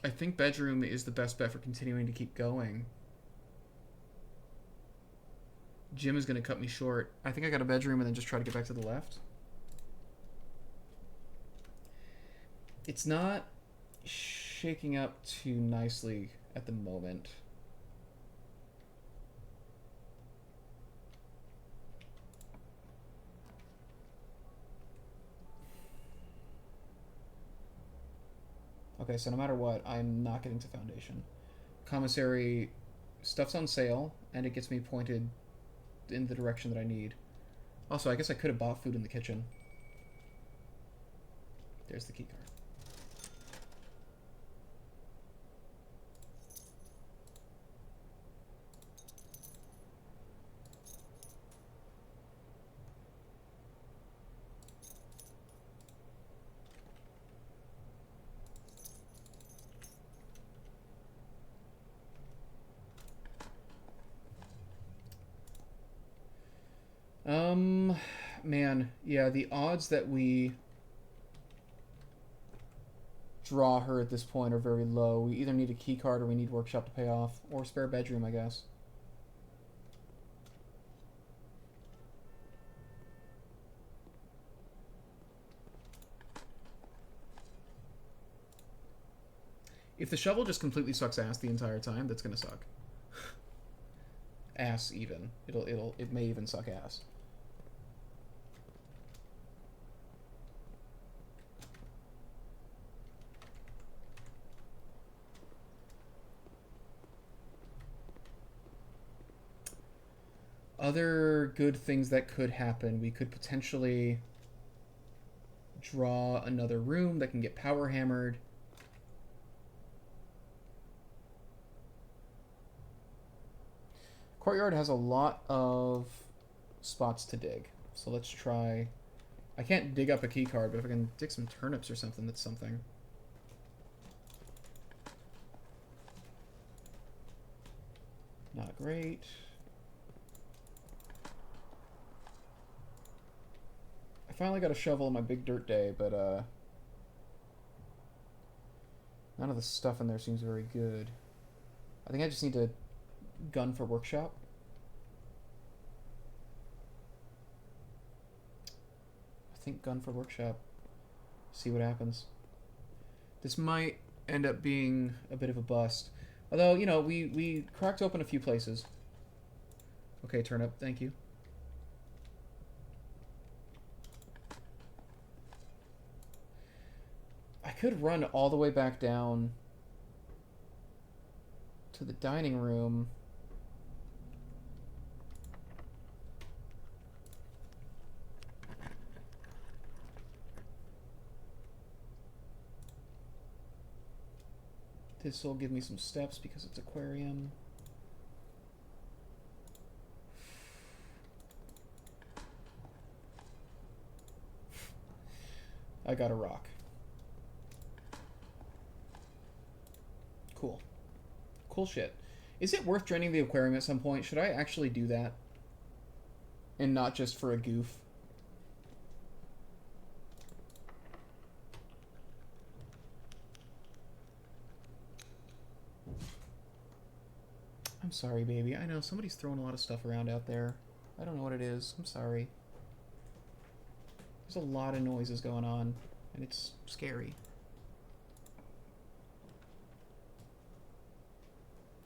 I think bedroom is the best bet for continuing to keep going. Gym is going to cut me short. I think I got a bedroom and then just try to get back to the left. It's not shaking up too nicely at the moment. Okay, so no matter what, I'm not getting to foundation. Commissary, stuff's on sale, and it gets me pointed in the direction that I need. Also, I guess I could have bought food in the kitchen. There's the keycard. man. Yeah, the odds that we draw her at this point are very low. We either need a key card or we need workshop to pay off. Or spare bedroom, I guess. If the shovel just completely sucks ass the entire time, that's gonna suck. Ass even. It may even suck ass. Other good things that could happen, we could potentially draw another room that can get power hammered. Courtyard has a lot of spots to dig, so let's try. I can't dig up a key card, but if I can dig some turnips or something, that's something. Not great. I finally got a shovel on my big dirt day, but none of the stuff in there seems very good. I think I just need to gun for workshop. I think gun for workshop. See what happens. This might end up being a bit of a bust. Although, you know, we cracked open a few places. Okay, turnip, thank you. I could run all the way back down to the dining room. This will give me some steps because it's aquarium. I got a rock. Cool. Cool shit. Is it worth draining the aquarium at some point? Should I actually do that? And not just for a goof? I'm sorry, baby. I know somebody's throwing a lot of stuff around out there. I don't know what it is. I'm sorry. There's a lot of noises going on, and it's scary.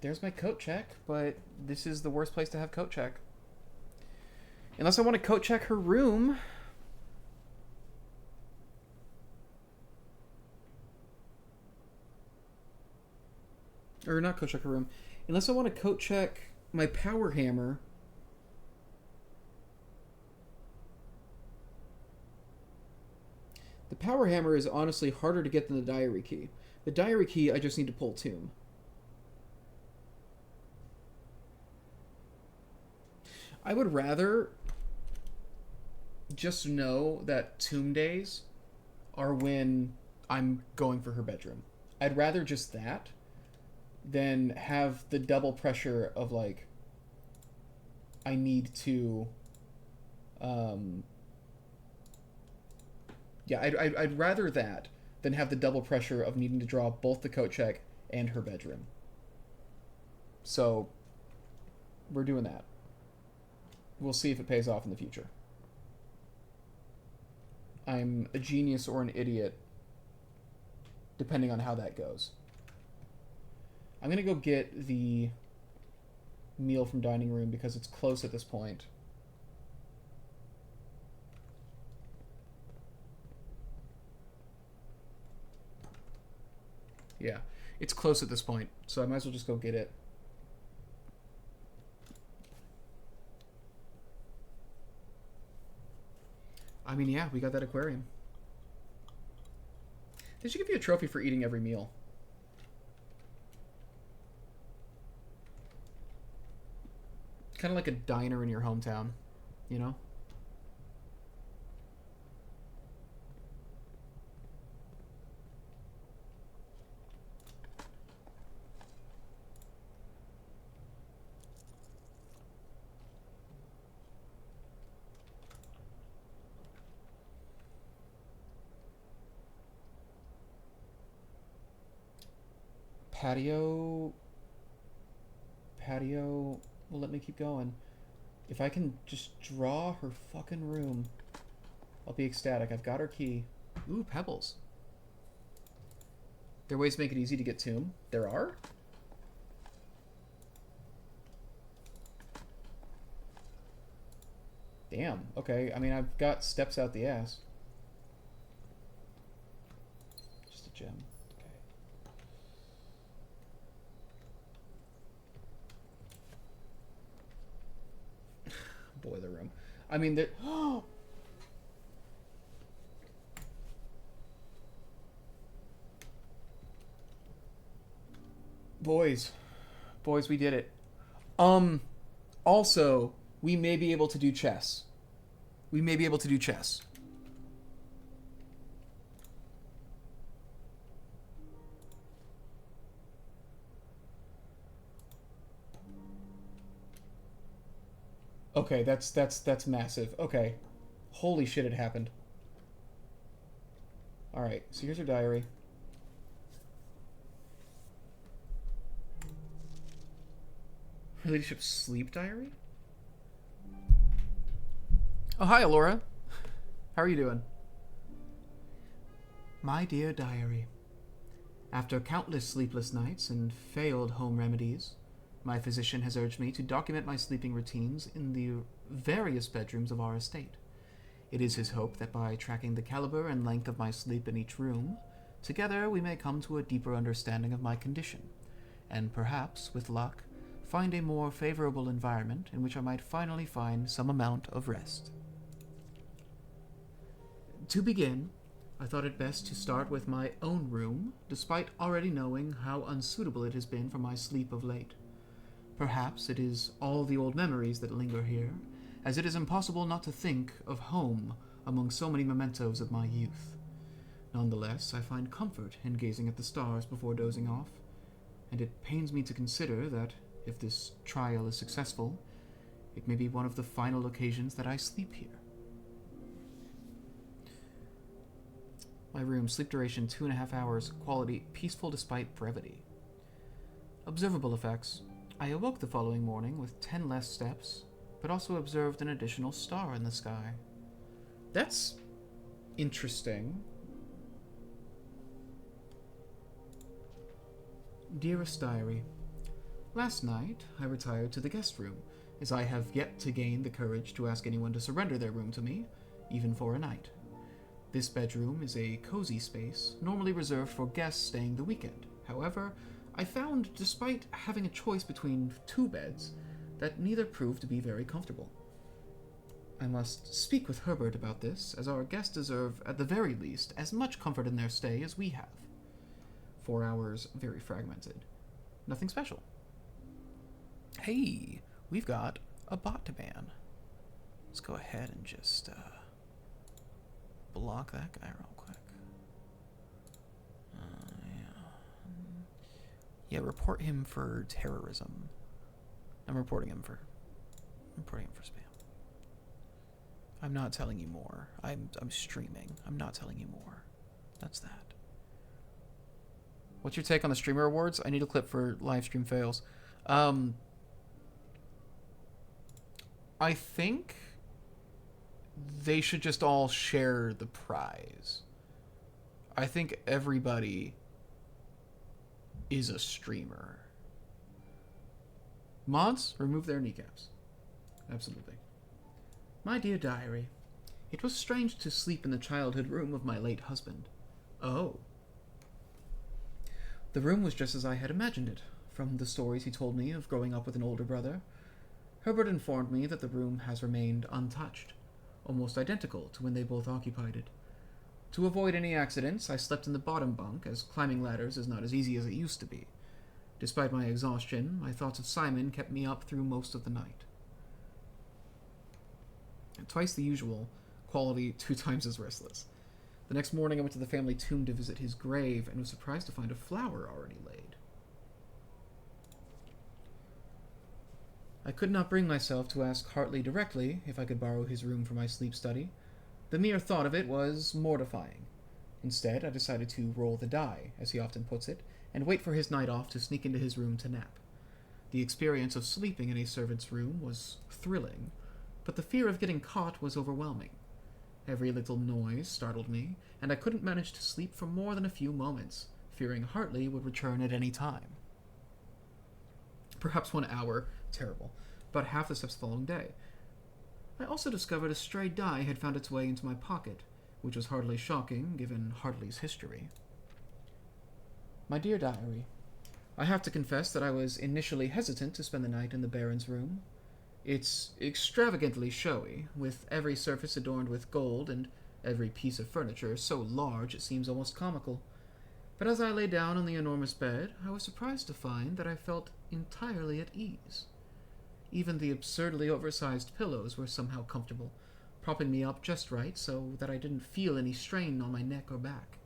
There's my coat check, but this is the worst place to have coat check. Unless I want to coat check her room. Or not coat check her room. Unless I want to coat check my power hammer. The power hammer is honestly harder to get than the diary key. The diary key, I just need to pull Tomb. I would rather just know that Tomb days are when I'm going for her bedroom. I'd rather just that than have the double pressure of, like, I need to... Yeah, I'd rather that than have the double pressure of needing to draw both the coat check and her bedroom. So, we're doing that. We'll see if it pays off in the future. I'm a genius or an idiot, depending on how that goes. I'm going to go get the meal from dining room because it's close at this point. Yeah, it's close at this point, so I might as well just go get it. I mean, yeah, we got that aquarium. They should give you a trophy for eating every meal. Kind of like a diner in your hometown, you know? Patio... Patio... Well, let me keep going. If I can just draw her fucking room, I'll be ecstatic. I've got her key. Ooh, pebbles. There are ways to make it easy to get Tomb. There are? Damn. Okay. I mean, I've got steps out the ass. Just a gem. Okay. Boiler room. I mean, there... Boys, we did it. Also, we may be able to do chess. Okay, that's massive. Okay. Holy shit, it happened. Alright, so here's her diary. Her ladyship's sleep diary? Oh, hi, Laura. How are you doing? My dear diary. After countless sleepless nights and failed home remedies, my physician has urged me to document my sleeping routines in the various bedrooms of our estate. It is his hope that by tracking the caliber and length of my sleep in each room, together we may come to a deeper understanding of my condition, and perhaps, with luck, find a more favorable environment in which I might finally find some amount of rest. To begin, I thought it best to start with my own room, despite already knowing how unsuitable it has been for my sleep of late. Perhaps it is all the old memories that linger here, as it is impossible not to think of home among so many mementos of my youth. Nonetheless, I find comfort in gazing at the stars before dozing off, and it pains me to consider that, if this trial is successful, it may be one of the final occasions that I sleep here. My room, sleep duration 2.5 hours, quality peaceful despite brevity. Observable effects. I awoke the following morning with 10 less steps, but also observed an additional star in the sky. That's interesting. Dearest Diary, last night I retired to the guest room, as I have yet to gain the courage to ask anyone to surrender their room to me, even for a night. This bedroom is a cozy space, normally reserved for guests staying the weekend. However, I found, despite having a choice between 2 beds, that neither proved to be very comfortable. I must speak with Herbert about this, as our guests deserve, at the very least, as much comfort in their stay as we have. 4 hours, very fragmented. Nothing special. Hey, we've got a bot ban. Let's go ahead and just block that guy real quick. Yeah, report him for terrorism. I'm reporting him for spam. I'm not telling you more. I'm streaming. I'm not telling you more. That's that. What's your take on the streamer awards? I need a clip for live stream fails. I think they should just all share the prize. I think everybody is a streamer. Mods, remove their kneecaps. Absolutely. My dear diary, it was strange to sleep in the childhood room of my late husband. Oh. The room was just as I had imagined it, from the stories he told me of growing up with an older brother. Herbert informed me that the room has remained untouched, almost identical to when they both occupied it. To avoid any accidents, I slept in the bottom bunk, as climbing ladders is not as easy as it used to be. Despite my exhaustion, my thoughts of Simon kept me up through most of the night. Twice the usual, quality 2 times as restless. The next morning I went to the family tomb to visit his grave, and was surprised to find a flower already laid. I could not bring myself to ask Hartley directly if I could borrow his room for my sleep study. The mere thought of it was mortifying. Instead, I decided to roll the die, as he often puts it, and wait for his night off to sneak into his room to nap. The experience of sleeping in a servant's room was thrilling, but the fear of getting caught was overwhelming. Every little noise startled me, and I couldn't manage to sleep for more than a few moments, fearing Hartley would return at any time. Perhaps 1 hour, terrible, about half the steps the following day. I also discovered a stray die had found its way into my pocket, which was hardly shocking given Hartley's history. My dear diary, I have to confess that I was initially hesitant to spend the night in the Baron's room. It's extravagantly showy, with every surface adorned with gold and every piece of furniture so large it seems almost comical. But as I lay down on the enormous bed, I was surprised to find that I felt entirely at ease. Even the absurdly oversized pillows were somehow comfortable, propping me up just right so that I didn't feel any strain on my neck or back.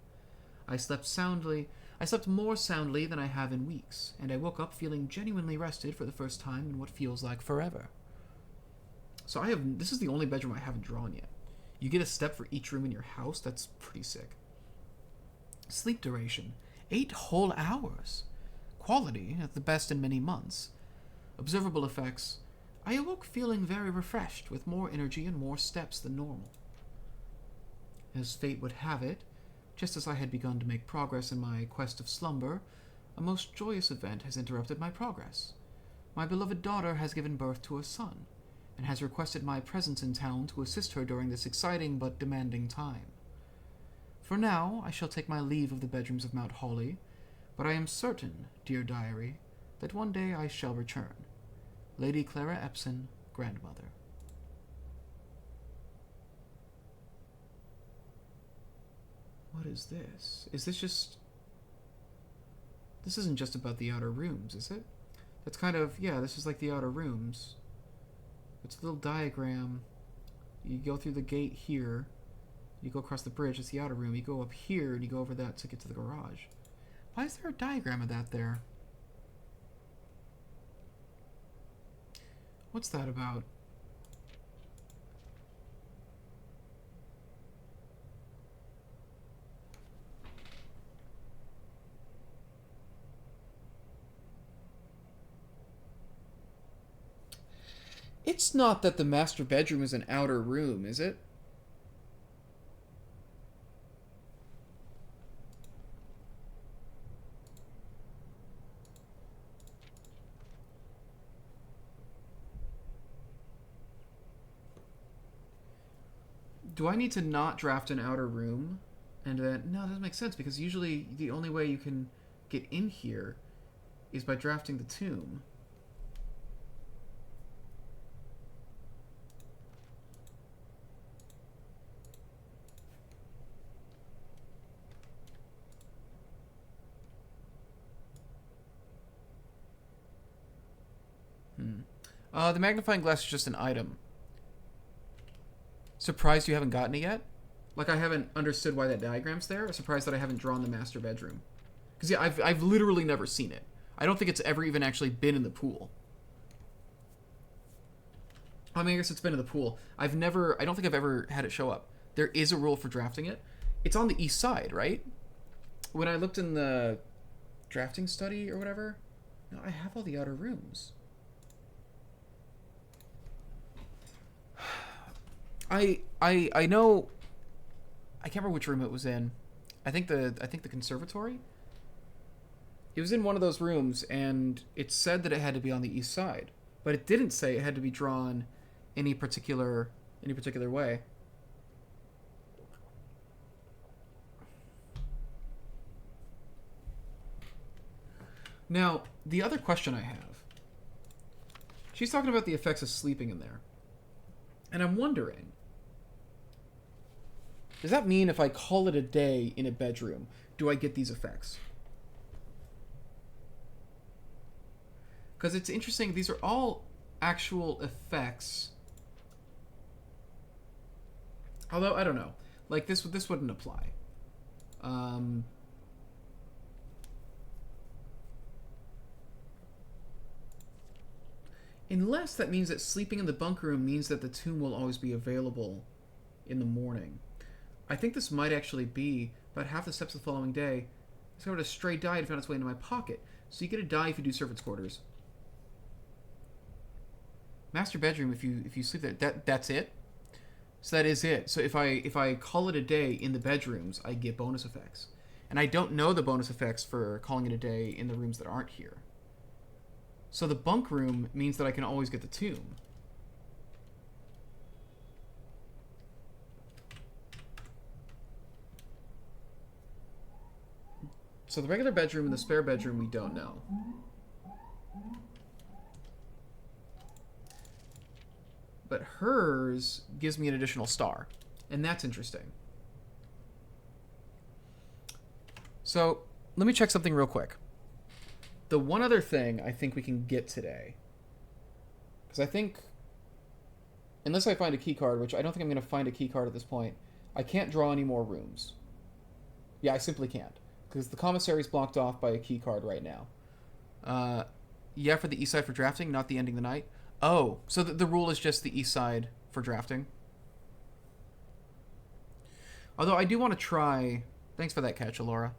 I slept more soundly than I have in weeks, and I woke up feeling genuinely rested for the first time in what feels like forever. So this is the only bedroom I haven't drawn yet. You get a step for each room in your house? That's pretty sick. Sleep duration, 8 whole hours. Quality, at the best in many months. Observable effects, I awoke feeling very refreshed, with more energy and more steps than normal. As fate would have it, just as I had begun to make progress in my quest of slumber, a most joyous event has interrupted my progress. My beloved daughter has given birth to a son, and has requested my presence in town to assist her during this exciting but demanding time. For now, I shall take my leave of the bedrooms of Mount Hawley, but I am certain, dear diary, that one day I shall return. Lady Clara Epson, grandmother. What is this? Is this just... This isn't just about the outer rooms, is it? That's kind of... Yeah, this is like the outer rooms. It's a little diagram. You go through the gate here. You go across the bridge. It's the outer room. You go up here, and you go over that to get to the garage. Why is there a diagram of that there? What's that about? It's not that the master bedroom is an outer room, is it? Do I need to not draft an outer room? And then... No, that doesn't make sense, because usually the only way you can get in here is by drafting the tomb. The magnifying glass is just an item. Surprised you haven't gotten it yet? Like, I haven't understood why that diagram's there. Surprised that I haven't drawn the master bedroom. Because, yeah, I've literally never seen it. I don't think it's ever even actually been in the pool. I mean, I guess it's been in the pool. I don't think I've ever had it show up. There is a rule for drafting it. It's on the east side, right? When I looked in the drafting study or whatever, no, I have all the outer rooms. I know. I can't remember which room it was in. I think the conservatory. It was in one of those rooms, and it said that it had to be on the east side, but it didn't say it had to be drawn any particular way. Now, the other question I have. She's talking about the effects of sleeping in there. And I'm wondering, does that mean if I call it a day in a bedroom, do I get these effects? Because it's interesting, these are all actual effects. Although, I don't know. Like, this wouldn't apply. Unless that means that sleeping in the bunk room means that the tomb will always be available in the morning. I think this might actually be about half the steps the following day. Discovered a stray die and found its way into my pocket. So you get a die if you do servants' quarters. Master bedroom if you sleep there. That's it. So that is it. So if I call it a day in the bedrooms, I get bonus effects. And I don't know the bonus effects for calling it a day in the rooms that aren't here. So the bunk room means that I can always get the tomb. So the regular bedroom and the spare bedroom we don't know. But hers gives me an additional star. And that's interesting. So, let me check something real quick. The one other thing I think we can get today, because I think, unless I find a key card, which I don't think I'm going to find a key card at this point, I can't draw any more rooms. Yeah, I simply can't, because the commissary is blocked off by a key card right now. Yeah, for the east side for drafting, not the ending the night. Oh, so the rule is just the east side for drafting. Although I do want to try... Thanks for that catch, Alora.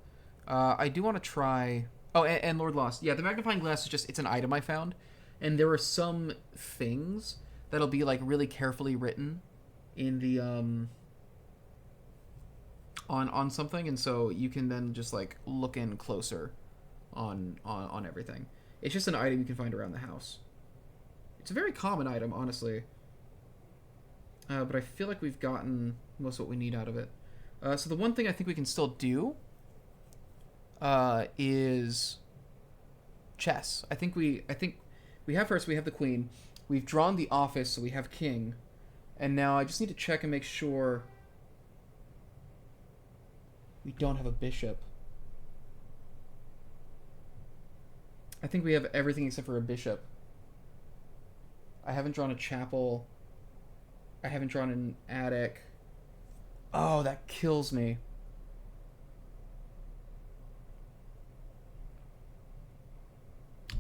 I do want to try... Oh, and Lord Lost. Yeah, the magnifying glass is just... It's an item I found. And there are some things that'll be, like, really carefully written in the, on something. And so you can then just, like, look in closer on everything. It's just an item you can find around the house. It's a very common item, honestly. But I feel like we've gotten most of what we need out of it. So the one thing I think we can still do is chess. I think we have first, we have the queen. We've drawn the office, so we have king. And now I just need to check and make sure we don't have a bishop. I think we have everything except for a bishop. I haven't drawn a chapel. I haven't drawn an attic. Oh, that kills me.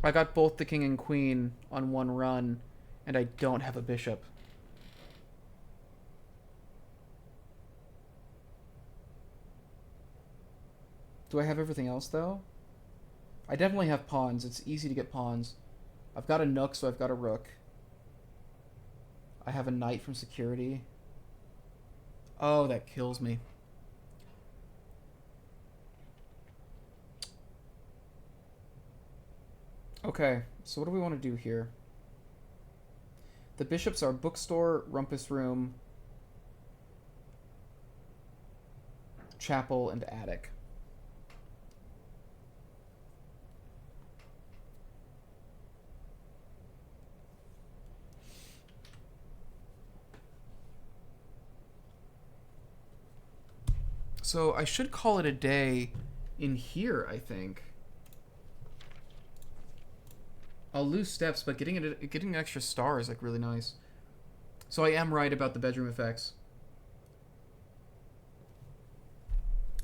I got both the king and queen on one run, and I don't have a bishop. Do I have everything else, though? I definitely have pawns. It's easy to get pawns. I've got a nook, so I've got a rook. I have a knight from security. Oh, that kills me. Okay, so what do we want to do here? The bishops are bookstore, rumpus room, chapel, and attic. So I should call it a day in here, I think. I'll lose steps, but getting an extra star is like really nice. So I am right about the bedroom effects.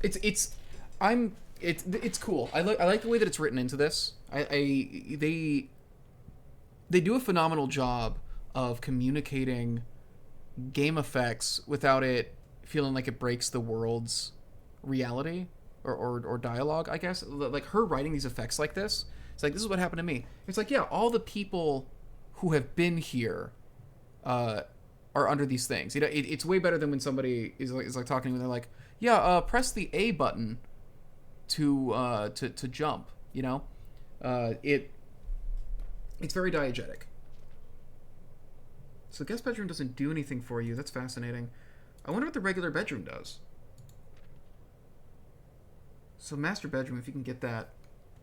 It's cool. I like the way that it's written into this. They do a phenomenal job of communicating game effects without it feeling like it breaks the world's reality or dialogue, I guess. Like her writing these effects like this, it's like, this is what happened to me. It's like, yeah, all the people who have been here are under these things. You know, it's way better than when somebody is like talking to me and they're like, yeah, press the A button to jump, you know? It's very diegetic. So the guest bedroom doesn't do anything for you. That's fascinating. I wonder what the regular bedroom does. So master bedroom, if you can get that,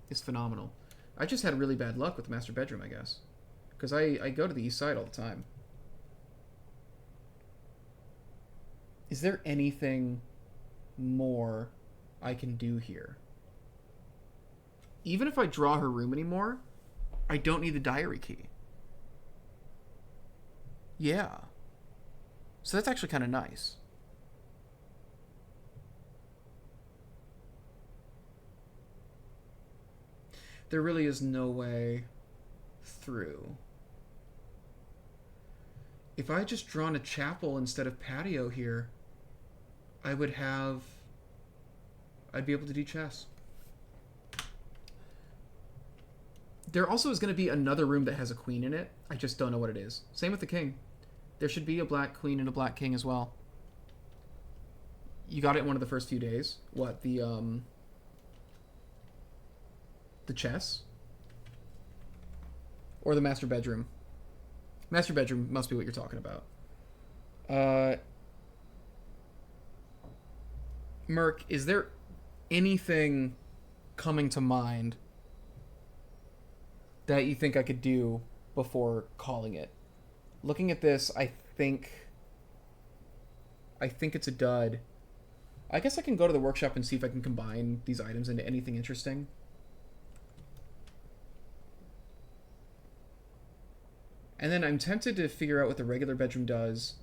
is phenomenal. I just had really bad luck with the master bedroom, I guess. Because I go to the east side all the time. Is there anything more I can do here? Even if I draw her room anymore, I don't need the diary key. Yeah. So that's actually kind of nice. There really is no way through. If I had just drawn a chapel instead of patio here, I'd be able to do chess. There also is going to be another room that has a queen in it. I just don't know what it is. Same with the king. There should be a black queen and a black king as well. You got it in one of the first few days. What, the chess? Or the master bedroom? Master bedroom must be what you're talking about. Merc, is there anything coming to mind that you think I could do before calling it? Looking at this, I think it's a dud. I guess I can go to the workshop and see if I can combine these items into anything interesting. And then I'm tempted to figure out what the regular bedroom does.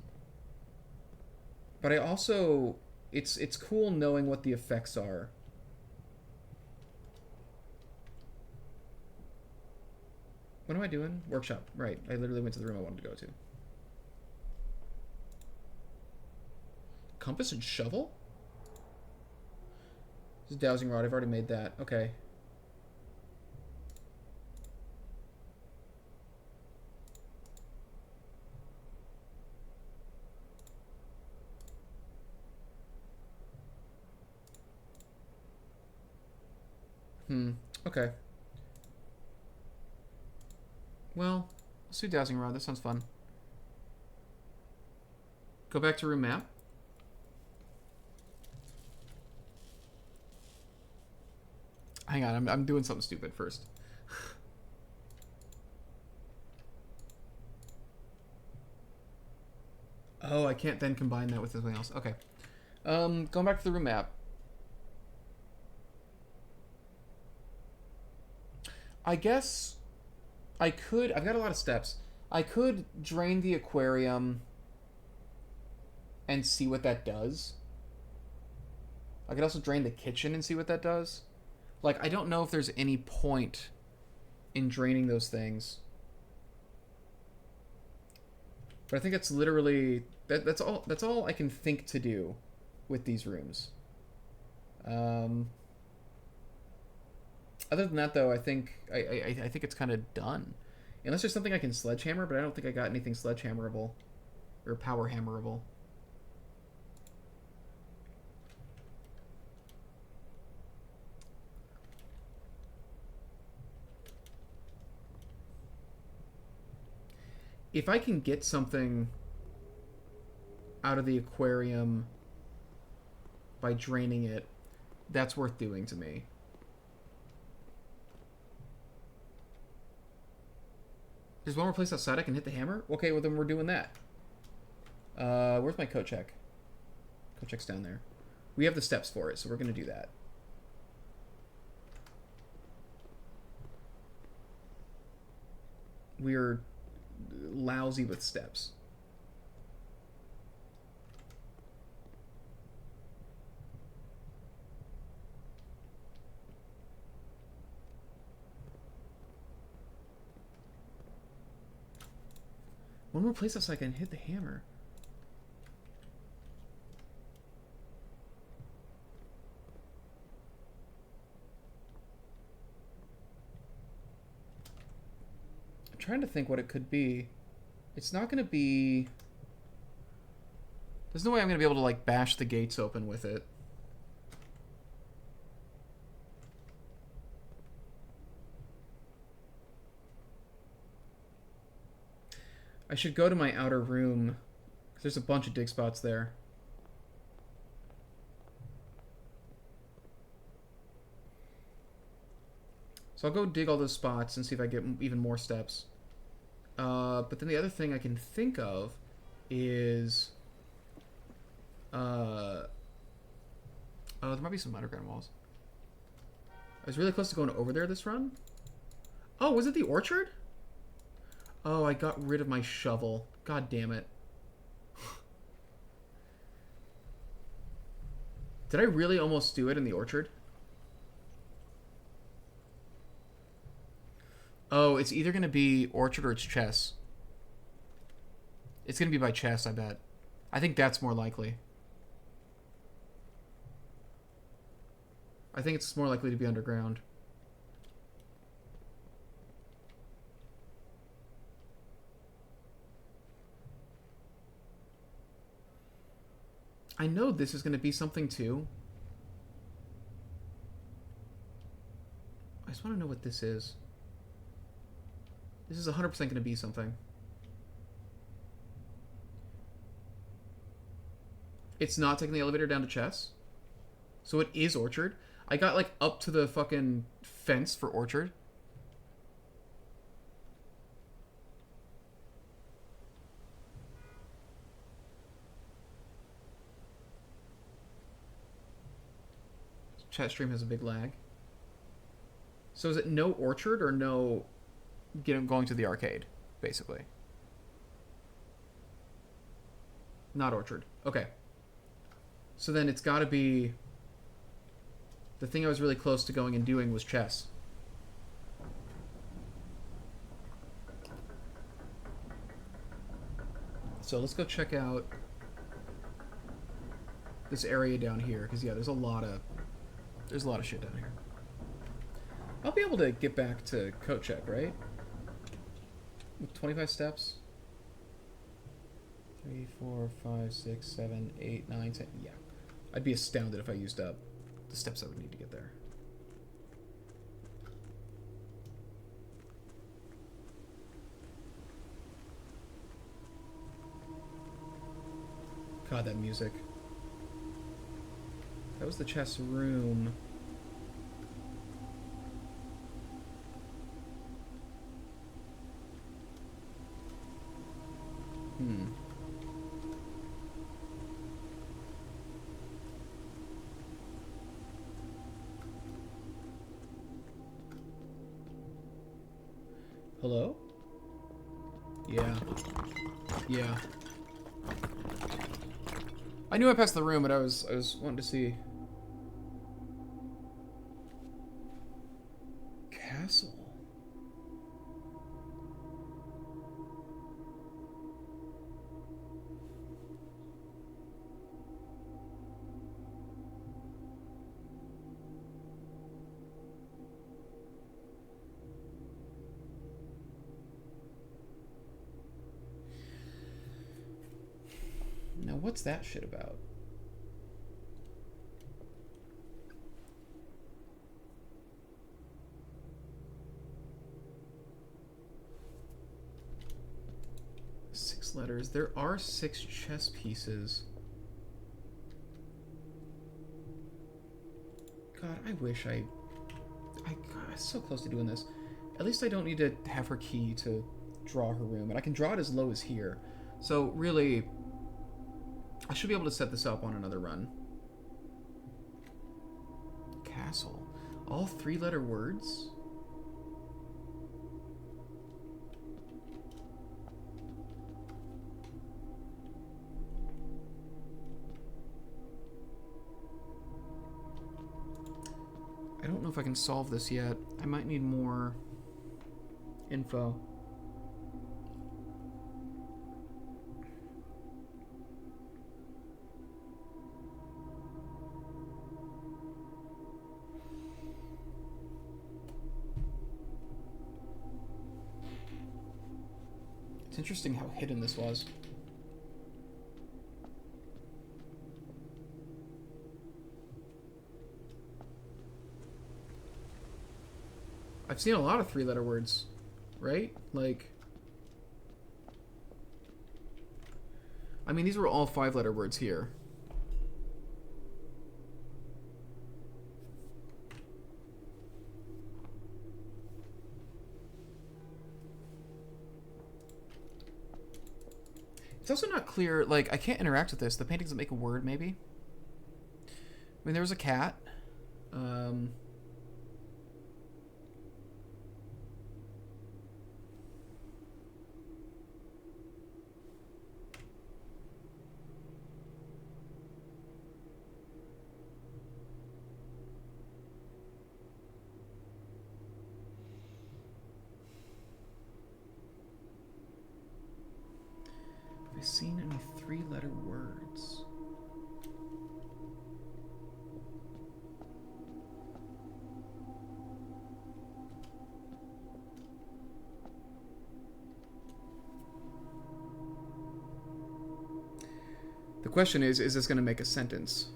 But I also... It's cool knowing what the effects are. What am I doing? Workshop. Right. I literally went to the room I wanted to go to. Compass and shovel? This is dowsing rod. I've already made that. Okay. Okay. Well, let's do dowsing rod. That sounds fun. Go back to room map. Hang on, I'm doing something stupid first. Oh, I can't then combine that with something else. Okay. Going back to the room map. I guess I could... I've got a lot of steps. I could drain the aquarium and see what that does. I could also drain the kitchen and see what that does. Like, I don't know if there's any point in draining those things. But I think it's literally... That's all I can think to do with these rooms. Other than that, though, I think I think it's kind of done. Unless there's something I can sledgehammer, but I don't think I got anything sledgehammerable. Or power hammerable. If I can get something out of the aquarium by draining it, that's worth doing to me. There's one more place outside I can hit the hammer? Okay, well then we're doing that. Where's my coat check? Coat check's down there. We have the steps for it, so we're going to do that. We're lousy with steps. One more place so I can hit the hammer. I'm trying to think what it could be. It's not going to be... There's no way I'm going to be able to, like, bash the gates open with it. I should go to my outer room, because there's a bunch of dig spots there. So I'll go dig all those spots and see if I get even more steps. But then the other thing I can think of is... oh, there might be some underground walls. I was really close to going over there this run. Oh, was it the orchard? Oh, I got rid of my shovel. God damn it. Did I really almost do it in the orchard? Oh, it's either going to be orchard or it's chess. It's going to be by chess, I bet. I think that's more likely. I think it's more likely to be underground. I know this is going to be something too. I just want to know what this is. This is 100% going to be something. It's not taking the elevator down to Chess. So it is Orchard. I got like up to the fucking fence for Orchard. Chat stream has a big lag. So is it no Orchard or no going to the arcade, basically? Not Orchard. Okay. So then it's got to be... The thing I was really close to going and doing was Chess. So let's go check out this area down here, because yeah, there's a lot of shit down here. I'll be able to get back to coat check, right? With 25 steps. 3, 4, 5, 6, 7, 8, 9, 10. Yeah. I'd be astounded if I used up the steps I would need to get there. God, that music. That was the chess room. Hello? Yeah. Yeah. I knew I passed the room, but I was wanting to see. Castle. Now, what's that shit about? Six letters. There are 6 chess pieces. God, I wish God, I'm so close to doing this. At least I don't need to have her key to draw her room, and I can draw it as low as here. So really, I should be able to set this up on another run. Castle. All 3-letter words? I don't know if I can solve this yet. I might need more info. It's interesting how hidden this was. I've seen a lot of 3-letter words, right? Like, I mean, these were all 5-letter words here. It's also not clear, like, I can't interact with this. The painting doesn't make a word, maybe? I mean, there was a cat. Have I seen any 3-letter words? The question is this going to make a sentence?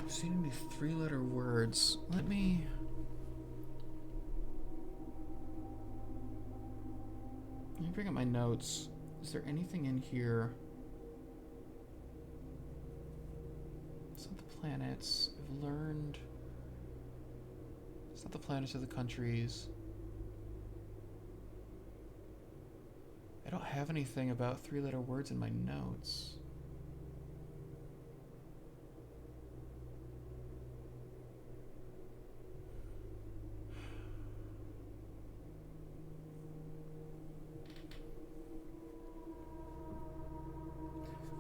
Seem to be three-letter words. Let me bring up my notes. Is there anything in here? It's not the planets. I've learned. It's not the planets or the countries. I don't have anything about three-letter words in my notes.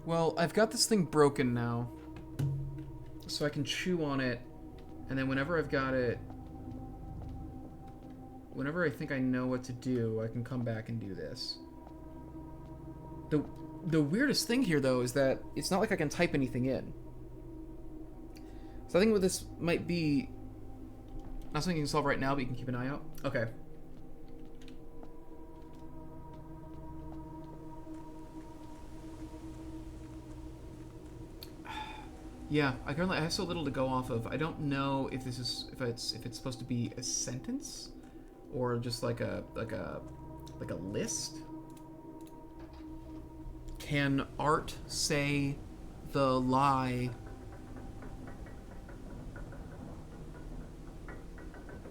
Well, I've got this thing broken now, so I can chew on it, and then whenever I've got it, whenever I think I know what to do, I can come back and do this. The weirdest thing here, though, is that it's not like I can type anything in. So I think what this might be, not something you can solve right now, but you can keep an eye out. Okay. Yeah, I have so little to go off of. I don't know if this is if it's supposed to be a sentence or just like a list. Can art say the lie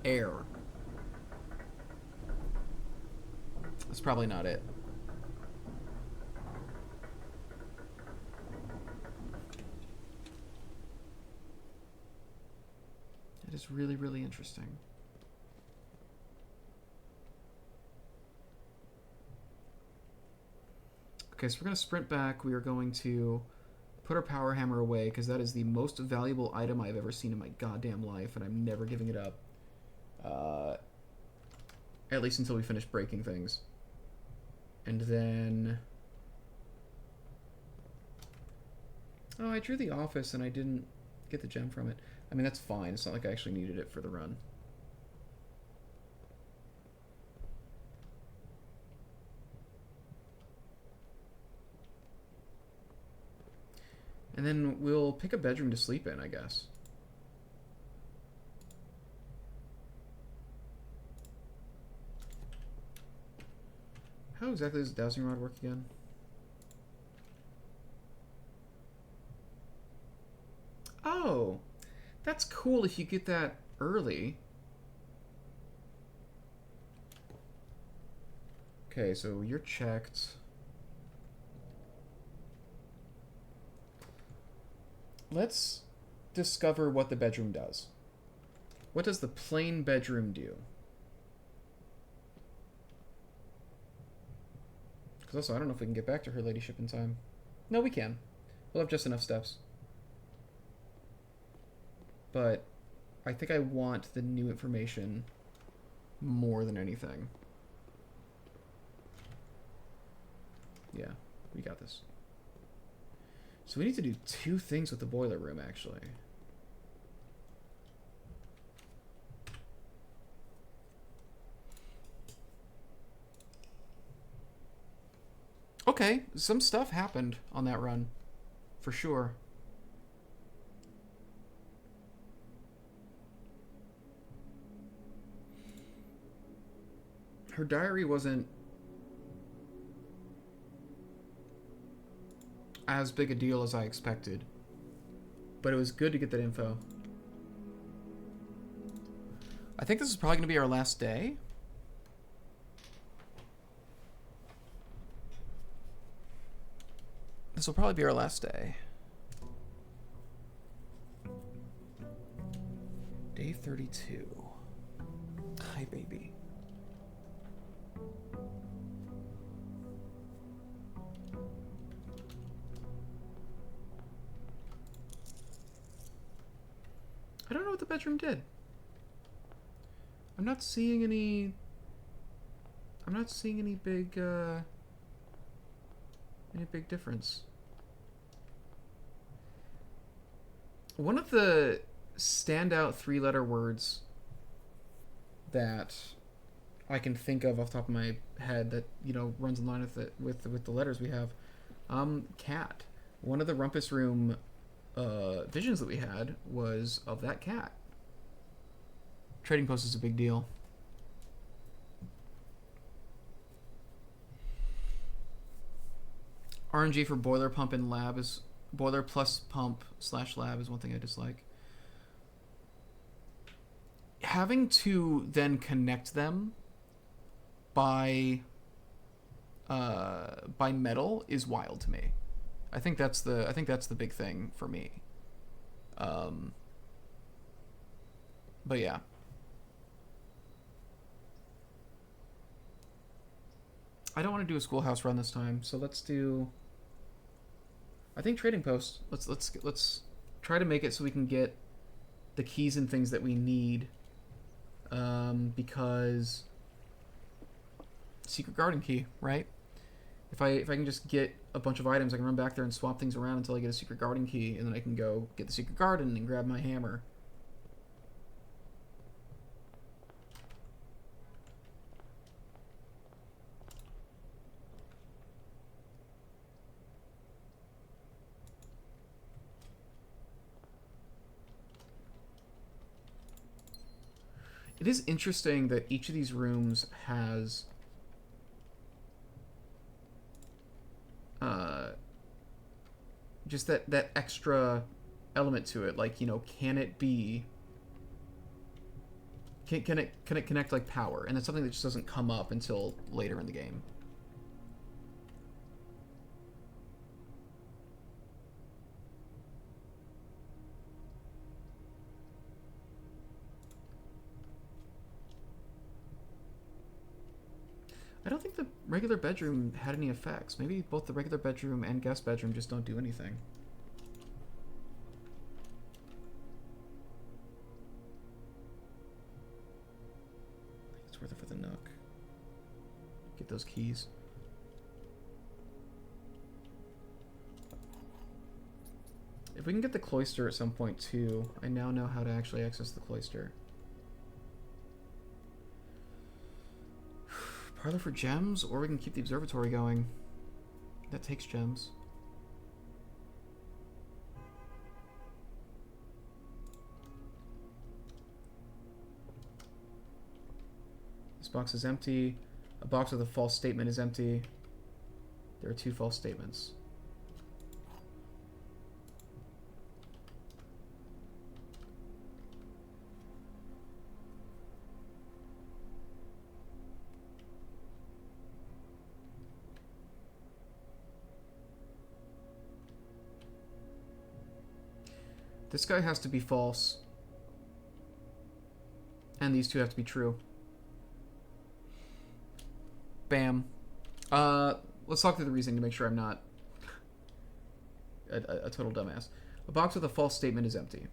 air? That's probably not it. It is really, really interesting. Okay, so we're going to sprint back. We are going to put our power hammer away because that is the most valuable item I've ever seen in my goddamn life, and I'm never giving it up. At least until we finish breaking things. And then... Oh, I drew the office and I didn't get the gem from it. I mean, that's fine. It's not like I actually needed it for the run. And then we'll pick a bedroom to sleep in, I guess. How exactly does the dowsing rod work again? Oh, that's cool if you get that early. Okay, so you're checked. Let's discover what the bedroom does. What does the plain bedroom do? Because also, I don't know if we can get back to her ladyship in time. No, we can. We'll have just enough steps. But I think I want the new information more than anything. Yeah, we got this. So we need to do two things with the boiler room, actually. Okay, some stuff happened on that run, for sure. Her diary wasn't as big a deal as I expected, but it was good to get that info. I think this is probably going to be our last day. This will probably be our last day. Day 32. Hi, baby. I don't know what the bedroom did. I'm not seeing any... I'm not seeing any big difference. One of the standout three-letter words that I can think of off the top of my head that, you know, runs in line with the letters we have, cat. One of the Rumpus Room visions that we had was of that cat. Trading post is a big deal. RNG for boiler pump and lab is boiler plus pump / lab is one thing I dislike. Having to then connect them by metal is wild to me. I think that's the big thing for me. But yeah. I don't want to do a schoolhouse run this time, so let's do... I think trading post. Let's try to make it so we can get the keys and things that we need. Because secret garden key, right? If I can just get a bunch of items, I can run back there and swap things around until I get a secret garden key, and then I can go get the secret garden and grab my hammer. It is interesting that each of these rooms has just that extra element to it. Like, you know, can it connect like power? And that's something that just doesn't come up until later in the game. I don't think the regular bedroom had any effects. Maybe both the regular bedroom and guest bedroom just don't do anything. I think it's worth it for the Nook. Get those keys. If we can get the cloister at some point too, I now know how to actually access the cloister. Parlor for gems, or we can keep the observatory going. That takes gems. This box is empty. A box with a false statement is empty. There are 2 false statements. This guy has to be false. And these 2 have to be true. Bam. Let's talk through the reasoning to make sure I'm not a total dumbass. A box with a false statement is empty.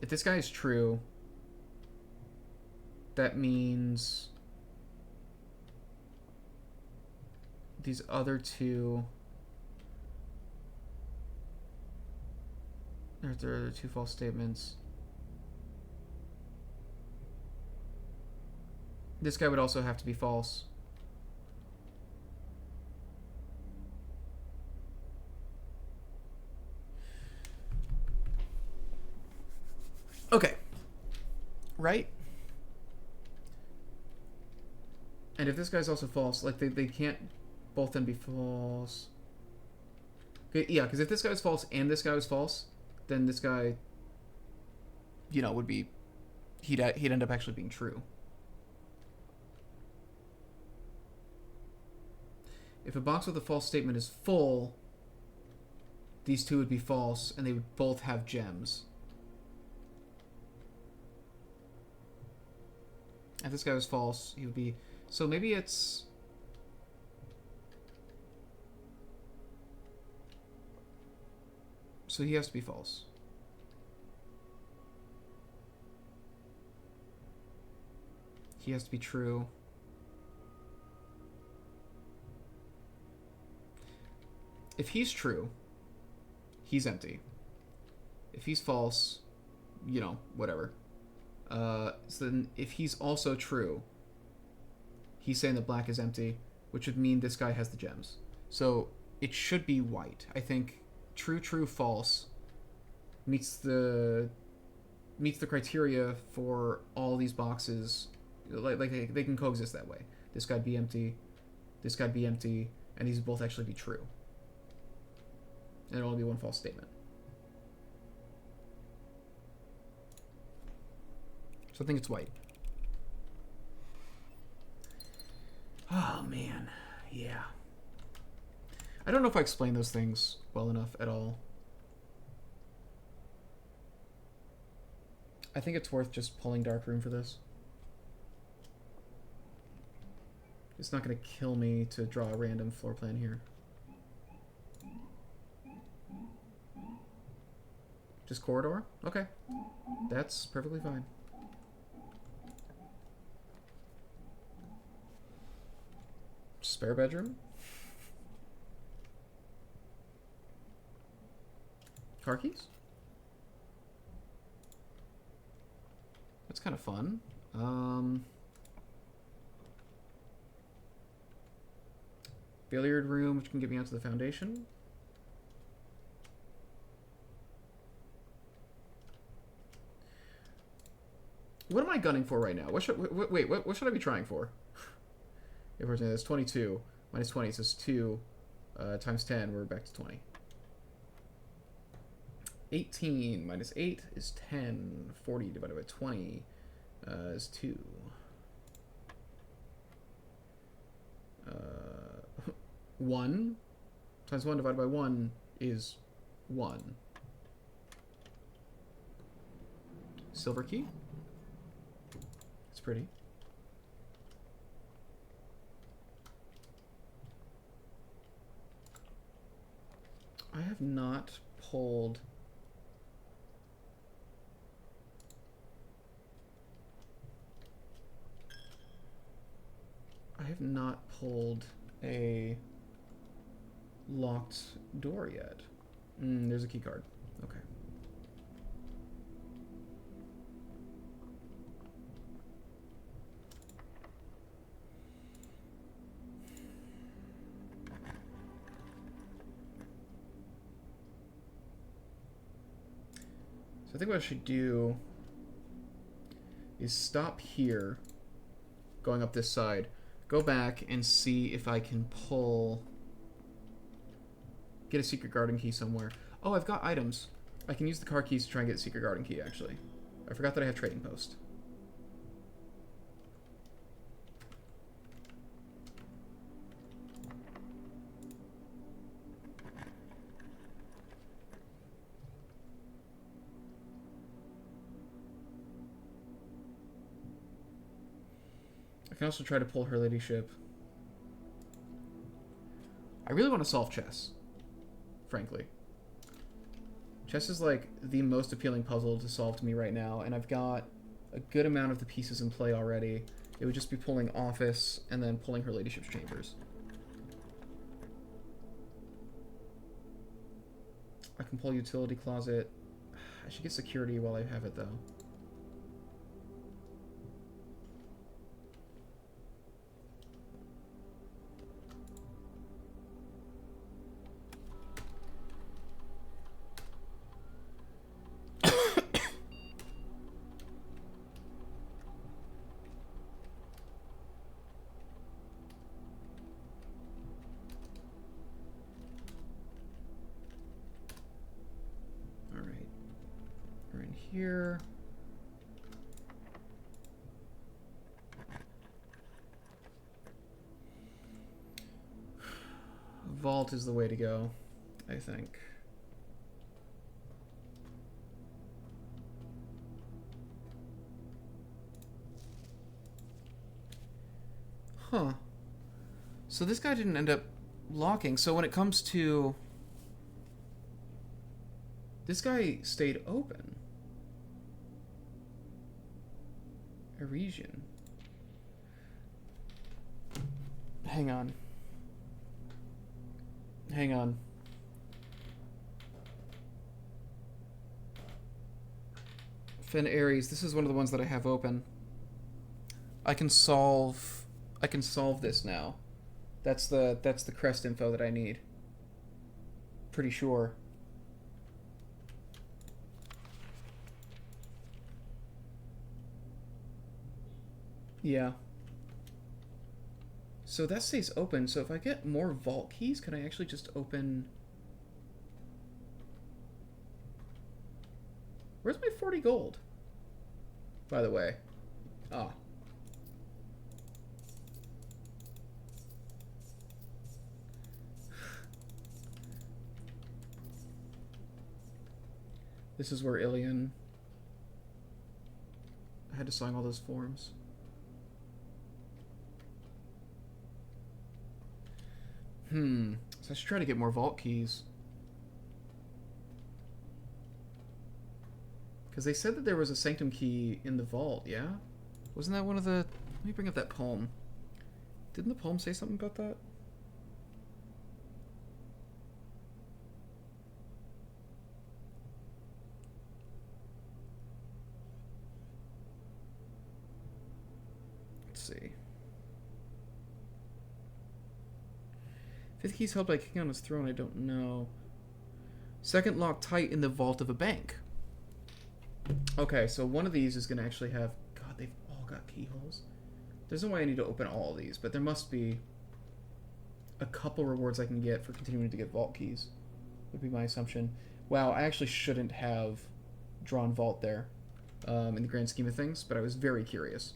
If this guy is true, that means these other 2... There are 2 false statements. This guy would also have to be false. Okay. Right? And if this guy's also false, like, they can't both then be false. Okay, yeah, because if this guy's false and this guy was false, then this guy, you know, would be... He'd end up actually being true. If a box with a false statement is full, these 2 would be false, and they would both have gems. If this guy was false, he would be... So maybe it's... So he has to be false. He has to be true. If he's true, he's empty. If he's false, you know, whatever. So then if he's also true, he's saying that black is empty, which would mean this guy has the gems. So it should be white. I think true, true, false meets the criteria for all these boxes. Like they can coexist that way. This guy'd be empty, this guy'd be empty, and these would both actually be true. And it'll only be one false statement. So I think it's white. Oh, man. Yeah. I don't know if I explained those things well enough at all. I think it's worth just pulling Dark Room for this. It's not going to kill me to draw a random floor plan here. Just corridor? Okay. That's perfectly fine. Spare bedroom? Car keys? That's kind of fun. Billiard room, which can get me onto the foundation. What am I gunning for right now? What should wait? What should I be trying for? If we're saying that's 22 minus 20, so it's 2 times 10. We're back to 20. 18 minus 8 is 10. 40 divided by 20 is 2. 1 times 1 divided by 1 is 1. Silver key. It's pretty. I have not pulled... a locked door yet. There's a key card. Okay. So I think what I should do is stop here, going up this side, go back and see if I can get a secret garden key somewhere. Oh, I've got items. I can use the car keys to try and get a secret garden key, actually. I forgot that I have trading post. I can also try to pull Her Ladyship. I really want to solve chess, frankly. Chess is like the most appealing puzzle to solve to me right now, and I've got a good amount of the pieces in play already. It would just be pulling Office and then pulling Her Ladyship's Chambers. I can pull Utility Closet. I should get Security while I have it, though. Here. Vault is the way to go, I think. Huh. So this guy didn't end up locking. So when it comes to... This guy stayed open. Arisian. Hang on. Hang on. Finn Ares, this is one of the ones that I have open. I can solve this now. That's the crest info that I need. Pretty sure. Yeah. So that stays open, so if I get more vault keys, can I actually just open... Where's my 40 gold? By the way. Ah. This is where Ilion... I had to sign all those forms. So I should try to get more vault keys. Because they said that there was a sanctum key in the vault, yeah? Wasn't that one of the... Let me bring up that poem. Didn't the poem say something about that? Let's see. Fifth key's held by king on his throne, I don't know. Second lock tight in the vault of a bank. Okay, so one of these is going to actually have... God, they've all got keyholes. There's no way I need to open all of these, but there must be a couple rewards I can get for continuing to get vault keys. Would be my assumption. Wow, I actually shouldn't have drawn vault there in the grand scheme of things, but I was very curious.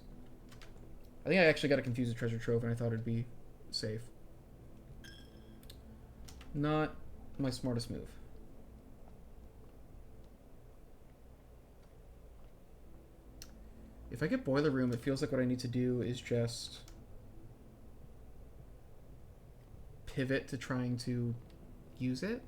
I think I actually got to confuse a treasure trove, and I thought it'd be safe. Not my smartest move. If I get Boiler Room, it feels like what I need to do is just pivot to trying to use it.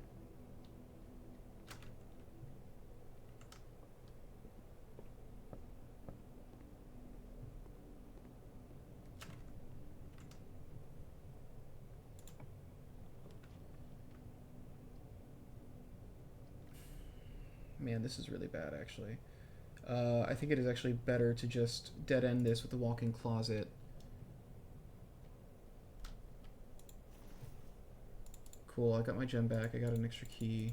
Man, this is really bad, actually. I think it is actually better to just dead-end this with the walk-in closet. Cool, I got my gem back. I got an extra key.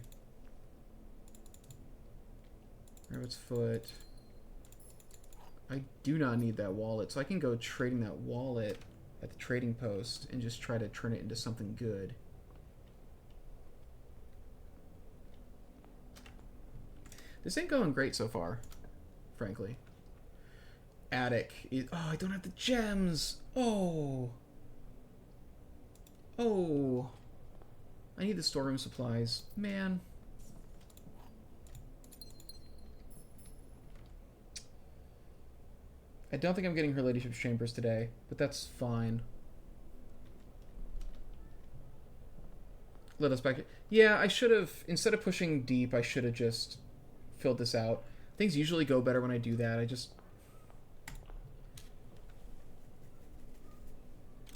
Rabbit's Foot. I do not need that wallet, so I can go trading that wallet at the trading post and just try to turn it into something good. This ain't going great so far, frankly. Attic. Oh, I don't have the gems. Oh. Oh. I need the storeroom supplies. Man. I don't think I'm getting Her Ladyship's Chambers today, but that's fine. Let us back. Yeah, I should have, instead of pushing deep, I should have just filled this out. Things usually go better when I do that.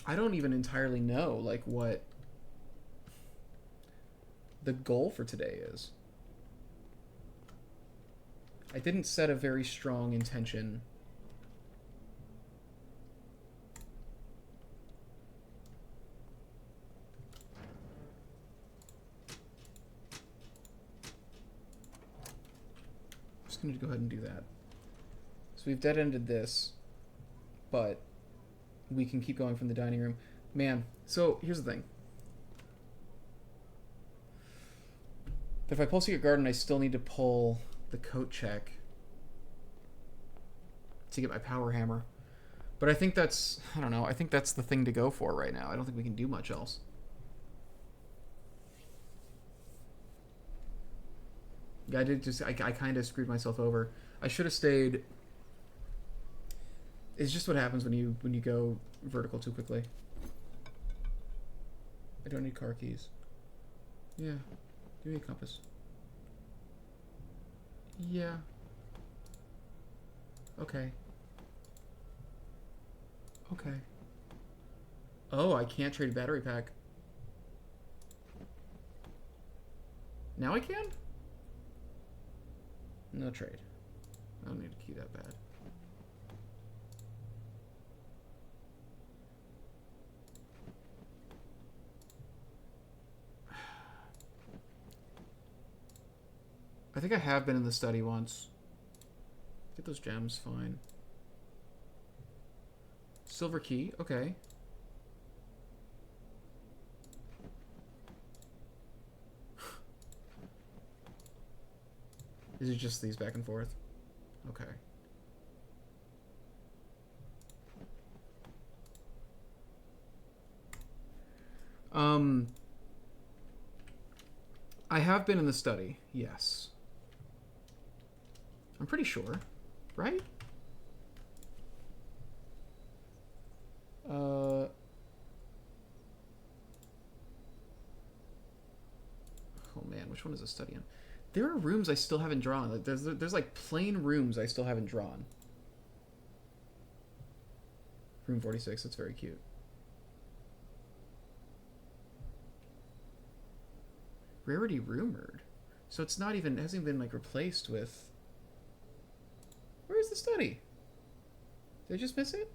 I don't even entirely know, like, what the goal for today is. I didn't set a very strong intention. I'm going to go ahead and do that. So we've dead-ended this, but we can keep going from the dining room. Man, so here's the thing. If I pull Secret Garden, I still need to pull the coat check to get my power hammer. But I think that's, I don't know, I think that's the thing to go for right now. I don't think we can do much else. I did just, I kind of screwed myself over. I should have stayed. It's just what happens when you go vertical too quickly. I don't need car keys. Yeah. Give me a compass. Yeah. Okay. Okay. Oh, I can't trade a battery pack. Now I can? No trade. I don't need a key that bad. I think I have been in the study once. Get those gems, fine. Silver key, okay. Is it just these back and forth? Okay. I have been in the study, yes. I'm pretty sure, right? Oh man, which one is a study in? There are rooms I still haven't drawn. Like there's like plain rooms I still haven't drawn. Room 46, that's very cute. Rarity rumored. So it's not even, hasn't even been like replaced with... Where's the study? Did I just miss it?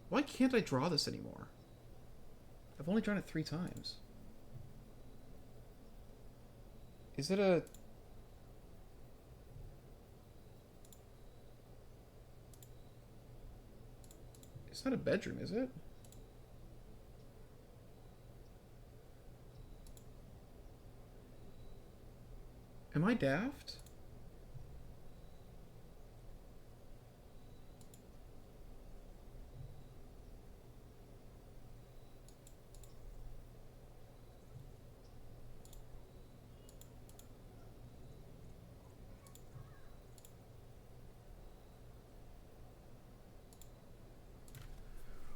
Why can't I draw this anymore? I've only drawn it 3 times. Is it a... It's not a bedroom, is it? Am I daft?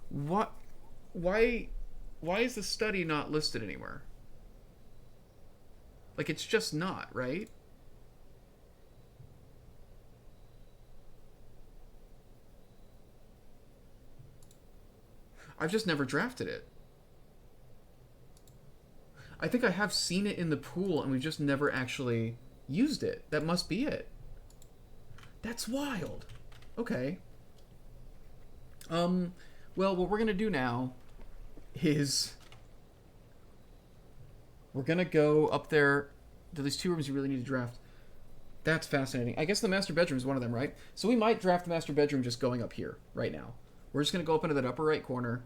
What? Why is the study not listed anywhere? Like, it's just not, right? I've just never drafted it. I think I have seen it in the pool and we've just never actually used it. That must be it. That's wild. Okay. Well, what we're gonna do now is we're gonna go up there to these 2 rooms you really need to draft. That's fascinating. I guess the master bedroom is one of them, right? So we might draft the master bedroom just going up here right now. We're just gonna go up into that upper right corner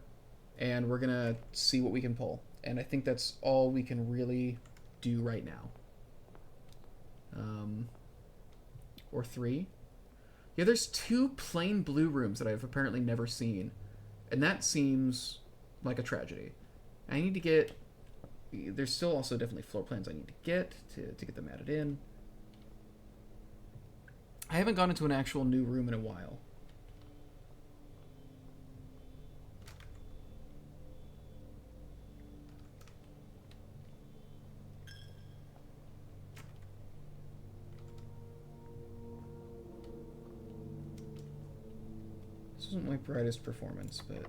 and we're gonna see what we can pull. And I think that's all we can really do right now. Or 3. Yeah, there's 2 plain blue rooms that I've apparently never seen. And that seems like a tragedy. I need to get... There's still also definitely floor plans I need to get them added in. I haven't gone into an actual new room in a while. This isn't my brightest performance, but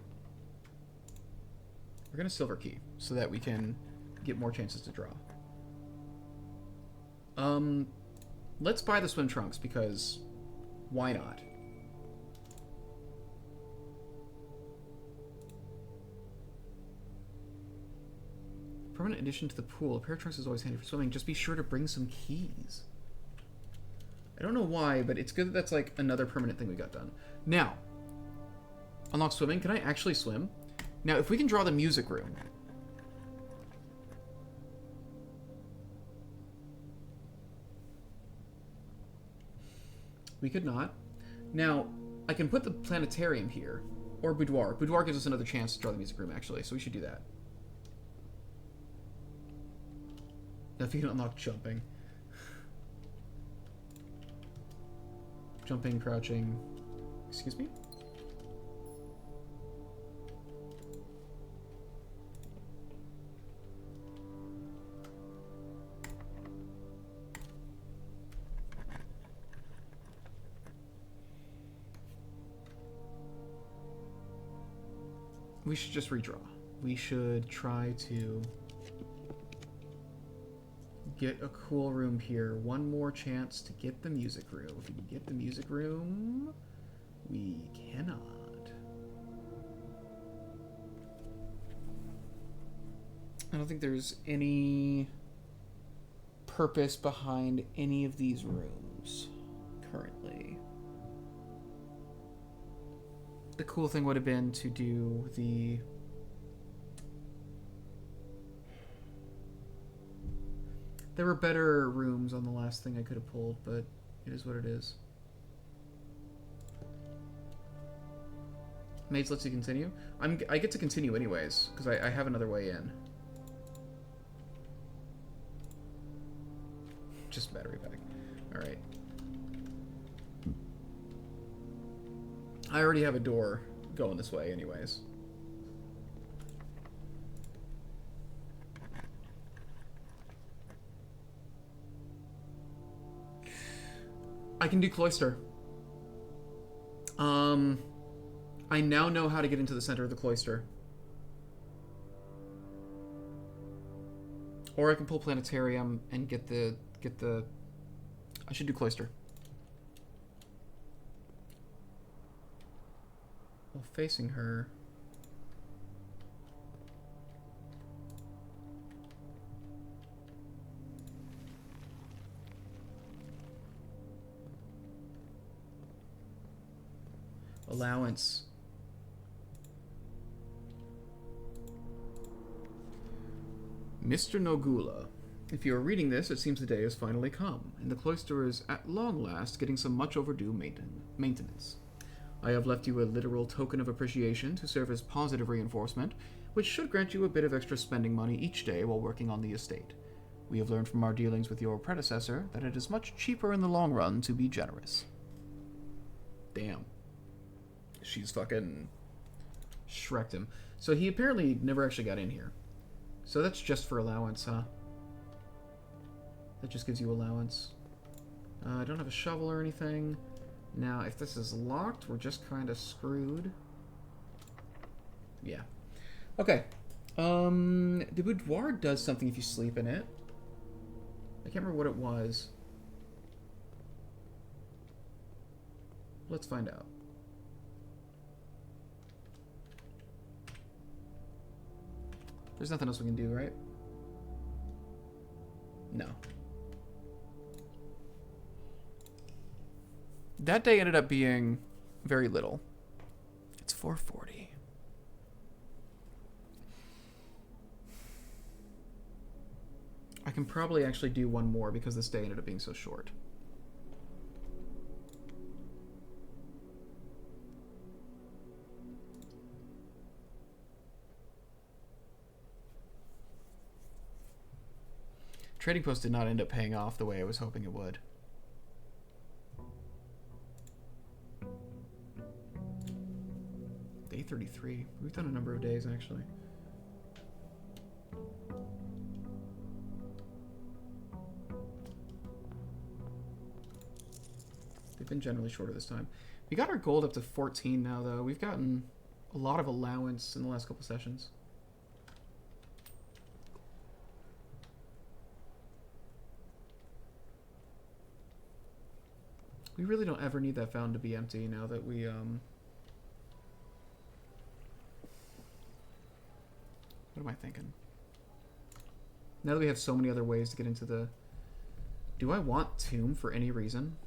we're gonna silver key so that we can get more chances to draw. Let's buy the swim trunks because why not? Permanent addition to the pool. A pair of trunks is always handy for swimming. Just be sure to bring some keys. I don't know why, but it's good that that's like another permanent thing we got done. Now, unlock swimming. Can I actually swim? Now, if we can draw the music room. We could not. Now, I can put the planetarium here. Or boudoir. Boudoir gives us another chance to draw the music room, actually, so we should do that. Now, if you can unlock jumping. Jumping, crouching. Excuse me? We should just redraw. We should try to get a cool room here. One more chance to get the music room. If we can get the music room, we cannot. I don't think there's any purpose behind any of these rooms currently. The cool thing would have been to do the... There were better rooms on the last thing I could have pulled, but it is what it is. Mage lets you continue? I get to continue anyways, because I have another way in. Just battery pack. Alright. I already have a door going this way anyways. I can do cloister. I now know how to get into the center of the cloister. Or I can pull planetarium and get the I should do cloister. Well, facing her. Allowance. Mr. Nogula, if you are reading this, it seems the day has finally come, and the cloister is at long last getting some much overdue maintenance. I have left you a literal token of appreciation to serve as positive reinforcement, which should grant you a bit of extra spending money each day while working on the estate. We have learned from our dealings with your predecessor that it is much cheaper in the long run to be generous. Damn. She's fucking Shrek'd him. So he apparently never actually got in here. So that's just for allowance, huh? That just gives you allowance. I don't have a shovel or anything. Now, if this is locked, we're just kind of screwed. Yeah. Okay. The boudoir does something if you sleep in it. I can't remember what it was. Let's find out. There's nothing else we can do, right? No. That day ended up being very little. It's 4:40. I can probably actually do one more because this day ended up being so short. Trading Post did not end up paying off the way I was hoping it would. Day 33. We've done a number of days, actually. They've been generally shorter this time. We got our gold up to 14 now, though. We've gotten a lot of allowance in the last couple sessions. We really don't ever need that fountain to be empty now that we, What am I thinking? Now that we have so many other ways to get into the... Do I want Tomb for any reason?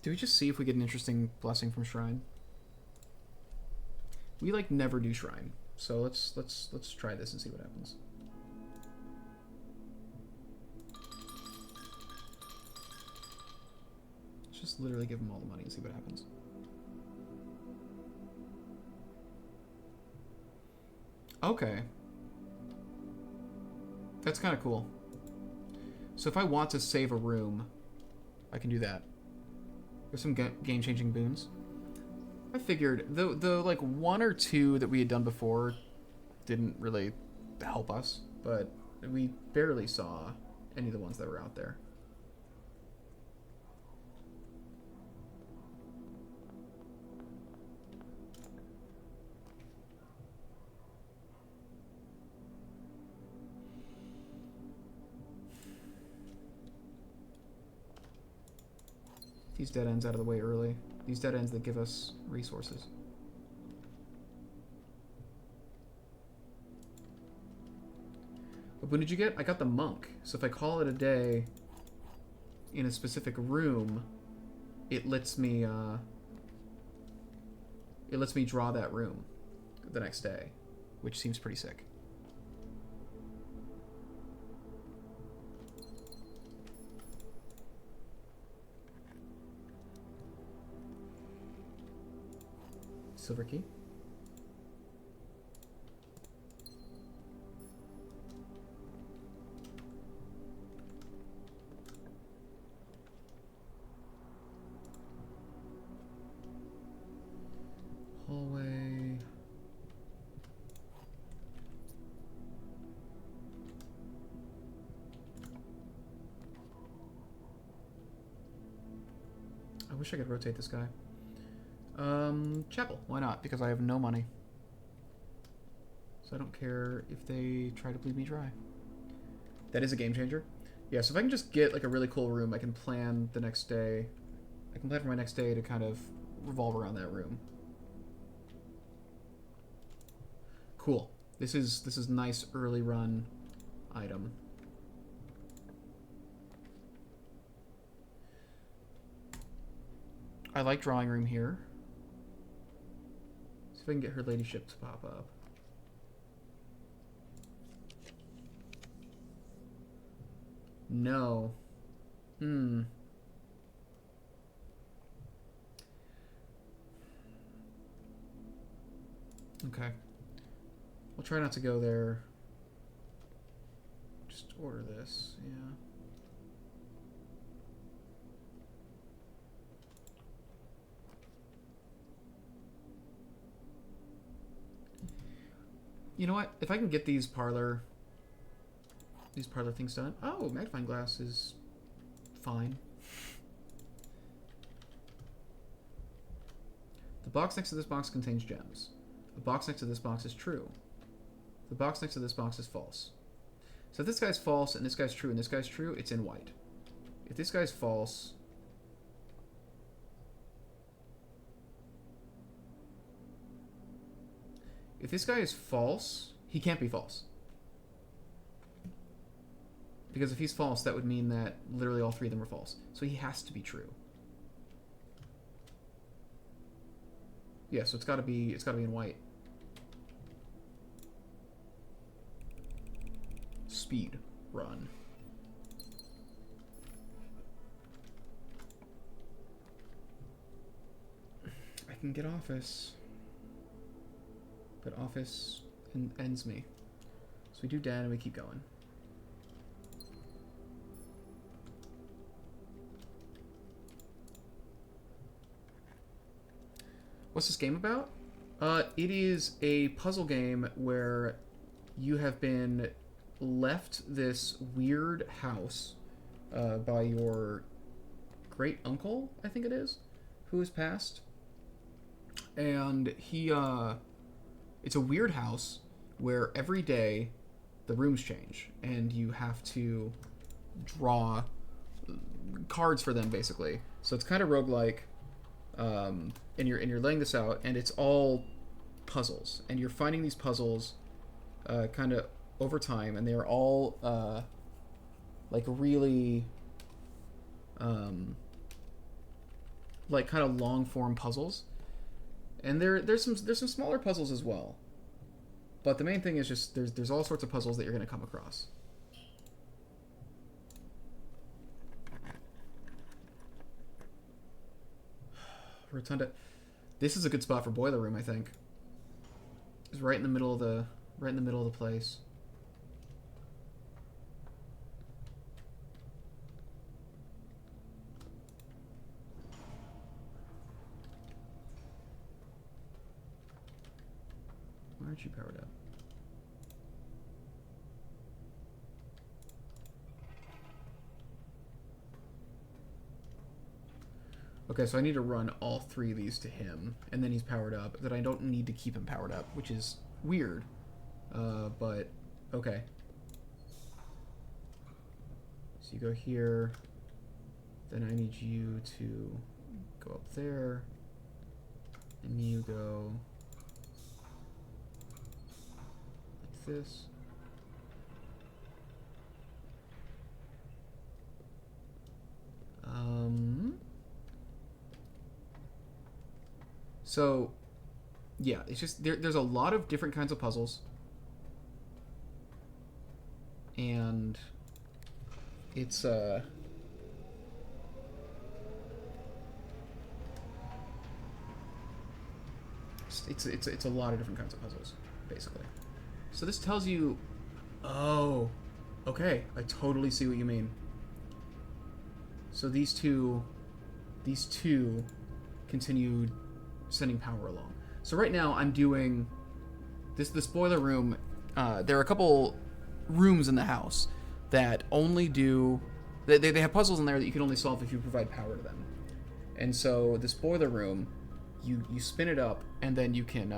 Do we just see if we get an interesting blessing from Shrine? We, like, never do Shrine. So let's try this and see what happens. Just literally give them all the money and see what happens. Okay. That's kind of cool. So if I want to save a room, I can do that. There's some game-changing boons. I figured the like one or two that we had done before didn't really help us, but we barely saw any of the ones that were out there. these dead ends out of the way early. These dead ends that give us resources. But when did you get? I got the monk. So if I call it a day in a specific room, it lets me draw that room the next day, which seems pretty sick. Silver key. Hallway. I wish I could rotate this guy. Chapel. Why not? Because I have no money. So I don't care if they try to bleed me dry. That is a game changer. Yeah, so if I can just get like a really cool room, I can plan the next day. I can plan for my next day to kind of revolve around that room. Cool. This is nice early run item. I like drawing room here. See if I can get her ladyship to pop up. No. Okay. We'll try not to go there. Just order this, yeah. You know what? If I can get these parlor things done. Oh, magnifying glass is fine. The box next to this box contains gems. The box next to this box is true. The box next to this box is false. So if this guy's false and this guy's true and this guy's true, it's in white. If this guy's false... If this guy is false, he can't be false. Because if he's false, that would mean that literally all three of them are false. So he has to be true. Yeah, so it's gotta be in white. Speed run. I can get office. But office ends me. So we do dead and we keep going. What's this game about? It is a puzzle game where you have been left this weird house by your great uncle, I think it is, who has passed. And he, it's a weird house where every day the rooms change and you have to draw cards for them, basically. So it's kind of roguelike. And you're laying this out, and it's all puzzles, and you're finding these puzzles kind of over time, and they are all like really like kind of long form puzzles, and there's some smaller puzzles as well, but the main thing is just there's all sorts of puzzles that you're going to come across. Rotunda. This is a good spot for boiler room, I think. It's right in the middle of the place. Why aren't you powered up? Okay, so I need to run all three of these to him, and then he's powered up. That I don't need to keep him powered up, which is weird. But, okay. So you go here. Then I need you to go up there. And you go like this. So, yeah, it's just there's a lot of different kinds of puzzles. And it's it's a lot of different kinds of puzzles, basically. So this tells you, oh, okay, I totally see what you mean. So these two continue sending power along. So right now I'm doing this boiler room. There are a couple rooms in the house that only do they have puzzles in there that you can only solve if you provide power to them. And so this boiler room, you spin it up and then you can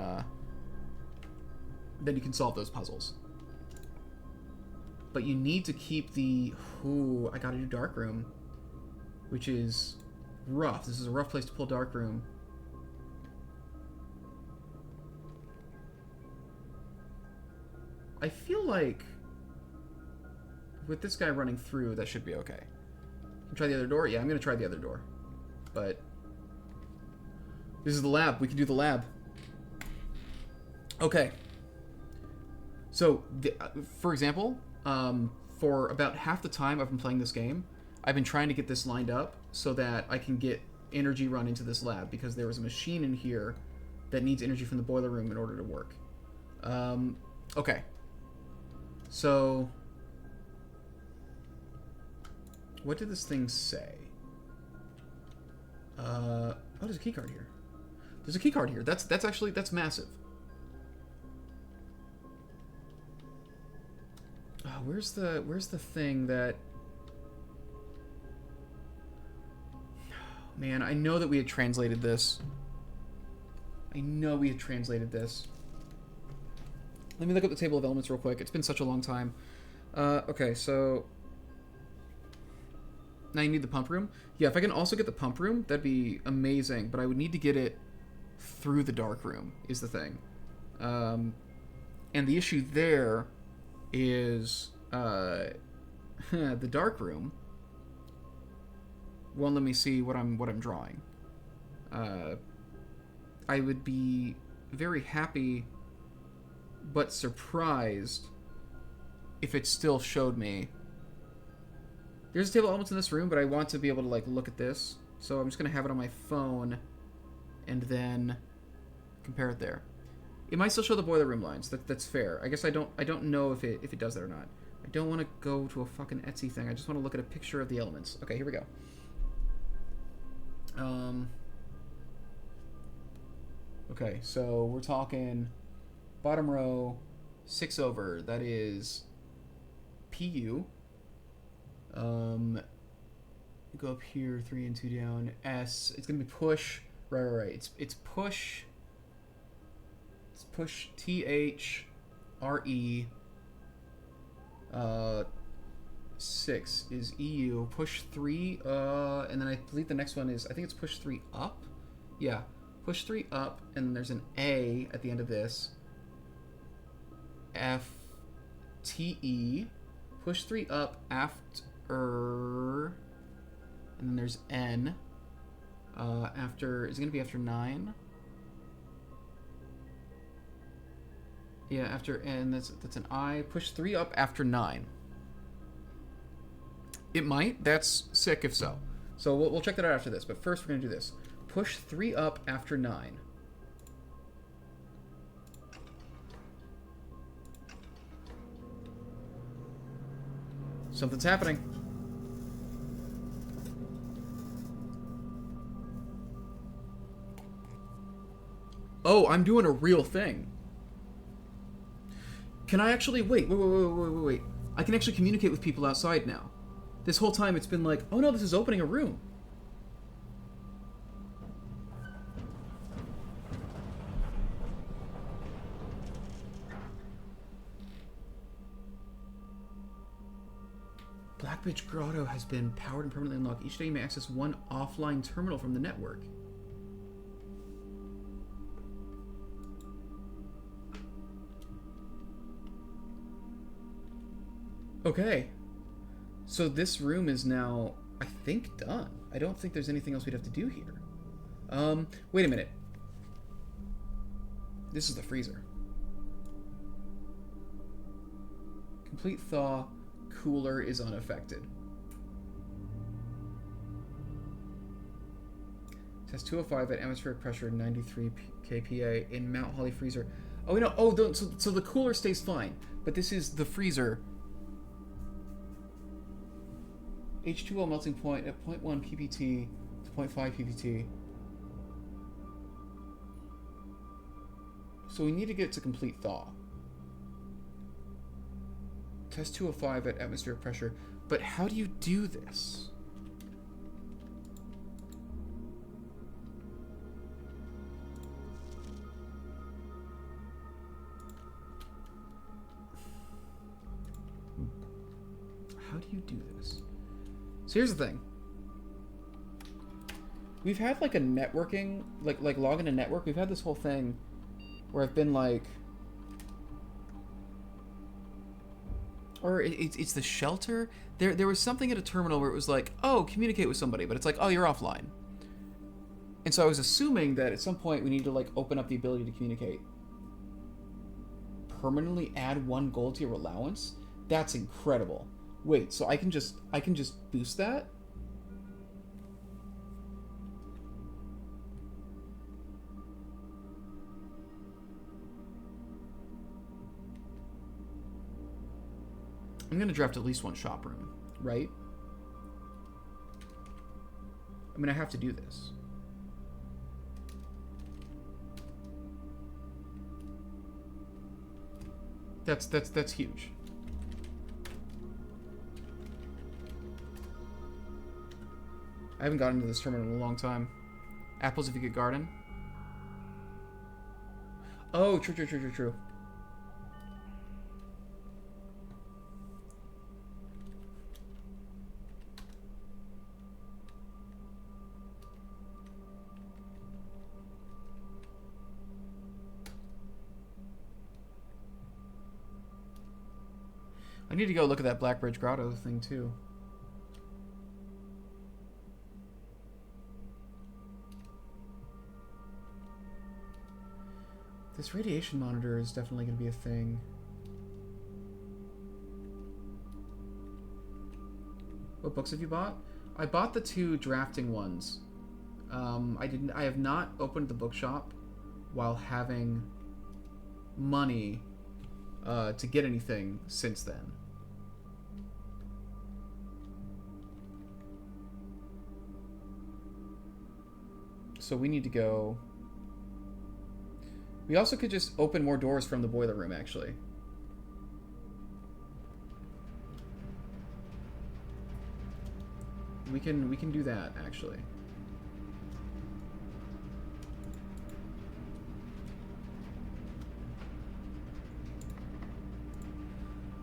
solve those puzzles. But you need to keep the I gotta do dark room, which is rough. This is a rough place to pull dark room. I feel like with this guy running through, that should be okay. Try the other door? Yeah, I'm gonna try the other door. But this is the lab. We can do the lab. Okay. So, for example, for about half the time I've been playing this game, I've been trying to get this lined up so that I can get energy run into this lab, because there was a machine in here that needs energy from the boiler room in order to work. Okay. So, what did this thing say? Oh, there's a key card here. There's a key card here. That's massive. Where's the thing that... Man, I know that we had translated this. Let me look up the table of elements real quick. It's been such a long time. Okay, so... Now you need the pump room. Yeah, if I can also get the pump room, that'd be amazing. But I would need to get it through the dark room, is the thing. And the issue there is the dark room won't let me see what I'm drawing. I would be very happy but surprised if it still showed me. There's a table of elements in this room, but I want to be able to like look at this. So I'm just gonna have it on my phone and then compare it there. It might still show the boiler room lines. That's fair. I guess I don't know if it does that or not. I don't want to go to a fucking Etsy thing. I just want to look at a picture of the elements. Okay, here we go. Okay, so we're talking bottom row 6 over. That is PU. Go up here 3 and 2 down. S. It's gonna be push. Right. It's push. It's push TH RE. 6 is EU. Push 3. And then I believe the next one is, I think it's push 3 up. Yeah, push 3 up, and then there's an A at the end of this. F T E. Push 3 up after. And then there's N. After, is it gonna be after 9? Yeah, after N, that's an I. Push 3 up after 9. It might. That's sick if so. So we'll check that out after this. But first we're gonna do this. Push 3 up after 9. Something's happening. Oh, I'm doing a real thing. Can I actually... Wait. I can actually communicate with people outside now. This whole time it's been like, oh no, this is opening a room. Black Blackbridge Grotto has been powered and permanently unlocked. Each day you may access one offline terminal from the network. Okay. So this room is now, I think, done. I don't think there's anything else we'd have to do here. Wait a minute. This is the freezer. Complete thaw. Cooler is unaffected. Test 205 at atmospheric pressure 93 kPa in Mount Holly freezer. Oh, no. Oh, so the cooler stays fine. But this is the freezer. H2O melting point at 0.1 ppt to 0.5 ppt. So we need to get to complete thaw. Test 205 at atmospheric pressure. But how do you do this? How do you do this? So here's the thing. We've had like a networking, like login to network. We've had this whole thing where I've been like, or it's the shelter. There was something at a terminal where it was like, oh, communicate with somebody, but it's like, oh, you're offline. And so I was assuming that at some point we need to like open up the ability to communicate. Permanently add 1 gold to your allowance? That's incredible. Wait, so I can just boost that? I'm gonna draft at least 1 shop room, right? I mean, I have to do this. That's huge. I haven't gotten into this terminal in a long time. Apples if you get garden. Oh, true. I need to go look at that Blackbridge Grotto thing too. This radiation monitor is definitely going to be a thing. What books have you bought? I bought the 2 drafting ones. I have not opened the bookshop while having money to get anything since then. So we need to go. We also could just open more doors from the boiler room, actually. We can do that, actually.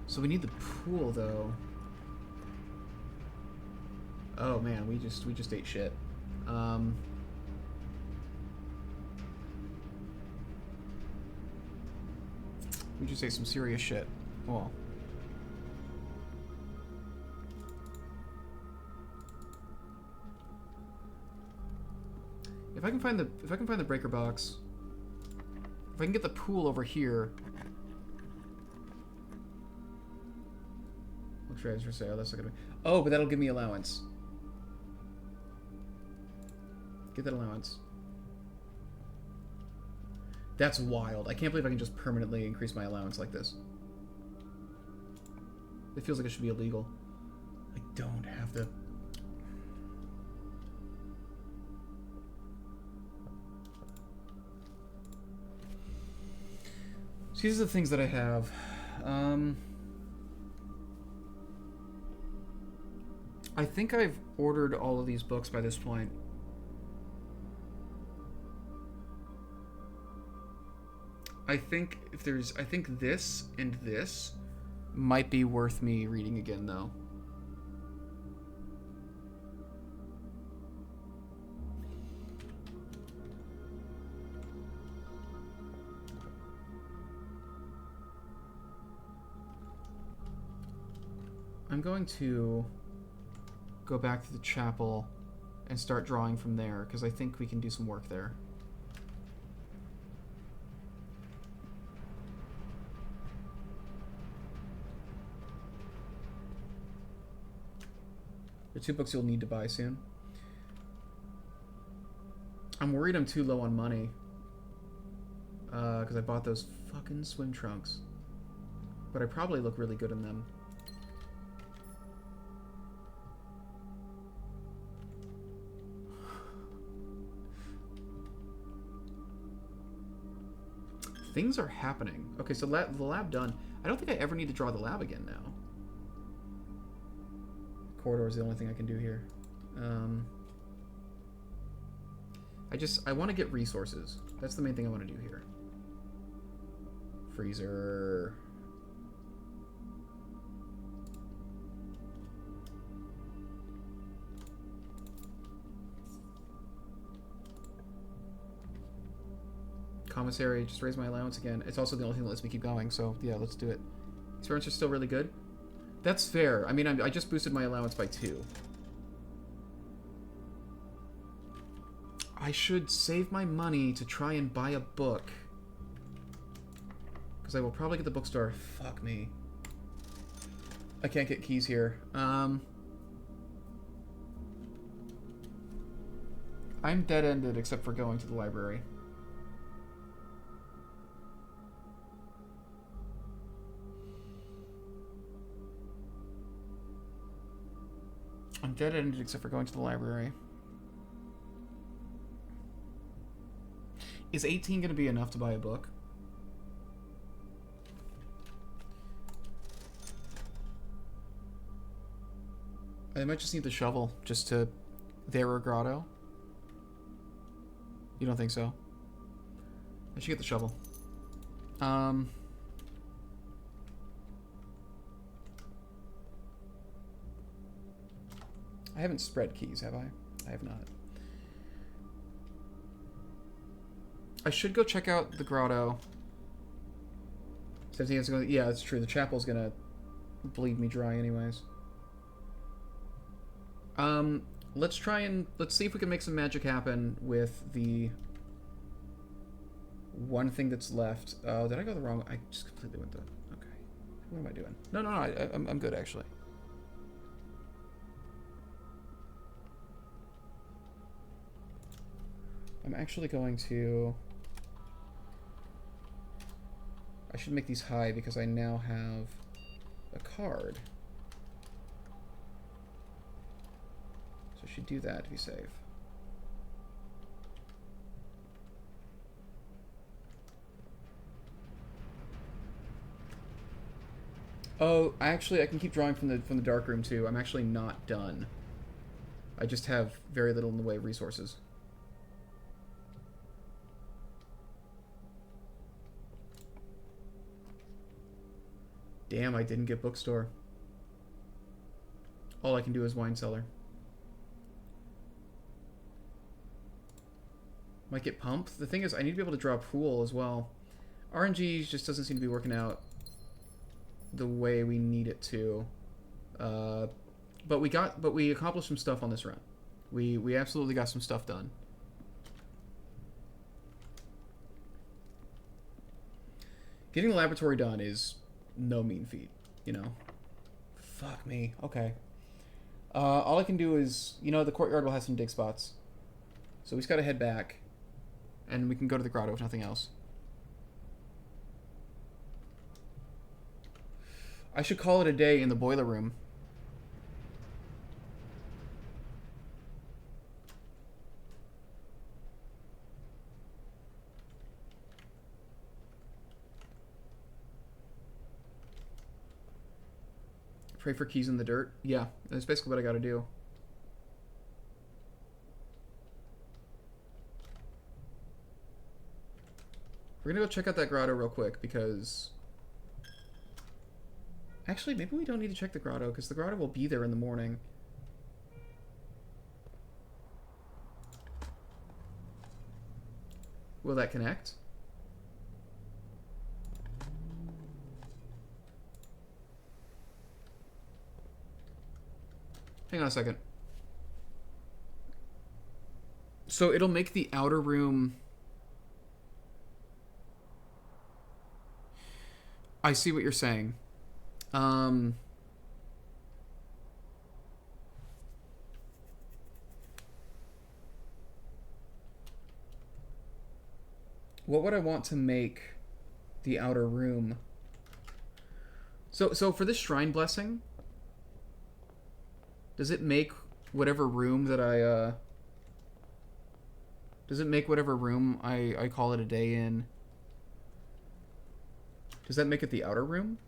So we need the pool, though. Oh man, we just ate shit. We just ate some serious shit. Well. If I can find the breaker box, if I can get the pool over here. What trades for sale? That's not gonna be. Oh, but that'll give me allowance. Get that allowance. That's wild. I can't believe I can just permanently increase my allowance like this. It feels like it should be illegal. I don't have the... So these are the things that I have. I think I've ordered all of these books by this point. I think this and this might be worth me reading again, though. I'm going to go back to the chapel and start drawing from there, because I think we can do some work there. There are 2 books you'll need to buy soon. I'm worried I'm too low on money. Because I bought those fucking swim trunks. But I probably look really good in them. Things are happening. Okay, so the lab done. I don't think I ever need to draw the lab again now. Corridor is the only thing I can do here. I want to get resources. That's the main thing I want to do here. Freezer. Commissary, just raise my allowance again. It's also the only thing that lets me keep going, so yeah, let's do it. Experience are still really good. That's fair. I mean, I just boosted my allowance by 2. I should save my money to try and buy a book. Because I will probably get the bookstore. Fuck me. I can't get keys here. I'm dead-ended except for going to the library. I'm dead-ended except for going to the library. Is 18 going to be enough to buy a book? I might just need the shovel just to... There grotto? You don't think so? I should get the shovel. I haven't spread keys, have I? I have not. I should go check out the grotto. 17 minutes ago. Yeah, that's true. The chapel's gonna bleed me dry anyways. Let's see if we can make some magic happen with the one thing that's left. Oh, did I go the wrong? I just completely went the... Okay. What am I doing? No, I'm good, actually. I'm actually going to... I should make these high because I now have a card. So I should do that to be safe. Oh, I can keep drawing from the dark room too. I'm actually not done. I just have very little in the way of resources. Damn, I didn't get bookstore. All I can do is wine cellar. Might get pump. The thing is, I need to be able to draw a pool as well. RNG just doesn't seem to be working out the way we need it to. But we accomplished some stuff on this run. We absolutely got some stuff done. Getting the laboratory done is no mean feat, you know. Fuck me. Okay. All I can do is, you know, the courtyard will have some dig spots. So we just gotta head back. And we can go to the grotto if nothing else. I should call it a day in the boiler room. Pray for keys in the dirt? Yeah, that's basically what I gotta do. We're gonna go check out that grotto real quick because... Actually, maybe we don't need to check the grotto because the grotto will be there in the morning. Will that connect? Hang on a second. So it'll make the outer room... I see what you're saying. What would I want to make the outer room? So for this shrine blessing, does it make whatever room that I does it make whatever room I call it a day in? Does that make it the outer room?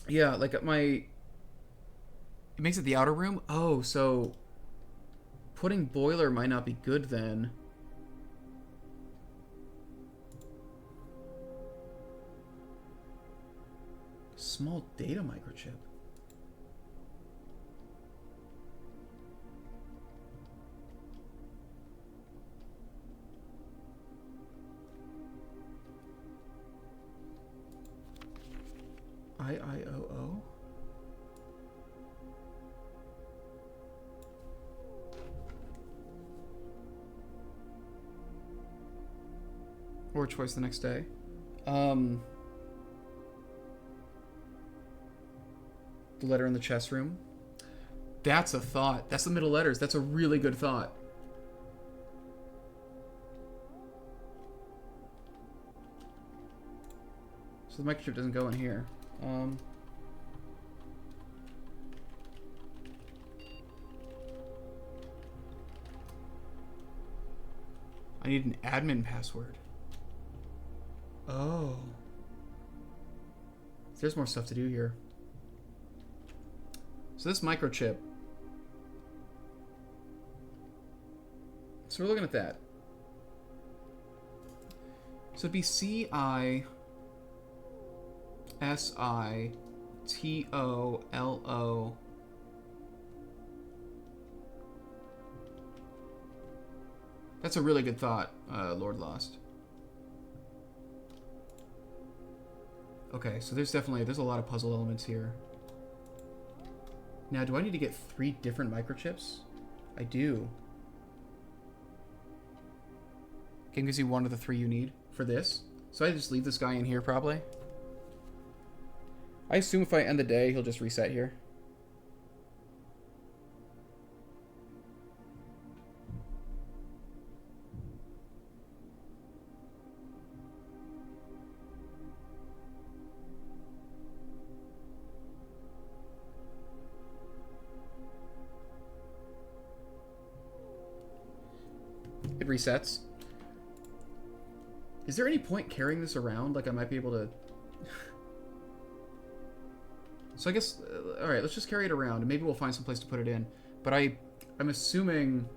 Yeah, like my... It makes it the outer room? Oh, so... Putting boiler might not be good then. Small data microchip. IIOO? Or choice the next day. The letter in the chess room. That's a thought. That's the middle letters. That's a really good thought. So the microchip doesn't go in here. I need an admin password. Oh. There's more stuff to do here. So this microchip. So we're looking at that. So it'd be CISITOLO. That's a really good thought, Lord Lost. Okay, so there's a lot of puzzle elements here. Now, do I need to get 3 different microchips? I do. Game gives you 1 of the 3 you need for this. So I just leave this guy in here, probably. I assume if I end the day, he'll just reset here. It resets. Is there any point carrying this around? Like I might be able to... So I guess... Alright, let's just carry it around, and maybe we'll find some place to put it in. But I'm assuming...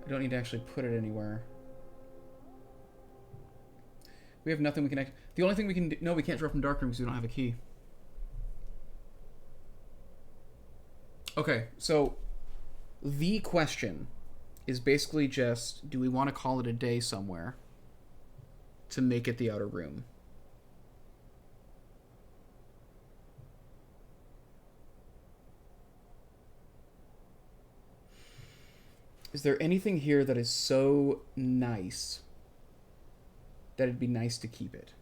I don't need to actually put it anywhere. We have nothing we can... The only thing we can do... No, we can't draw from Darkroom because we don't have a key. Okay, so... The question is basically just... Do we want to call it a day somewhere to make it the outer room? Is there anything here that is so nice that it'd be nice to keep it?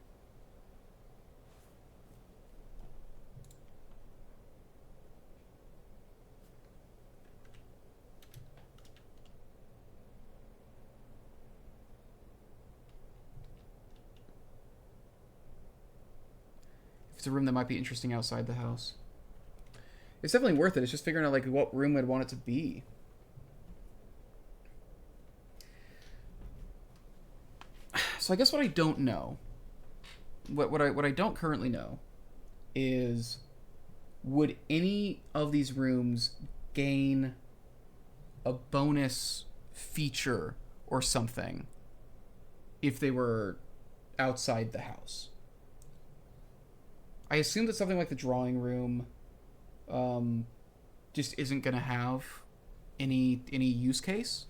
If it's a room that might be interesting outside the house. It's definitely worth it. It's just figuring out like what room I'd want it to be. So I guess what I don't know, what I don't currently know, is would any of these rooms gain a bonus feature or something if they were outside the house? I assume that something like the drawing room just isn't going to have any use case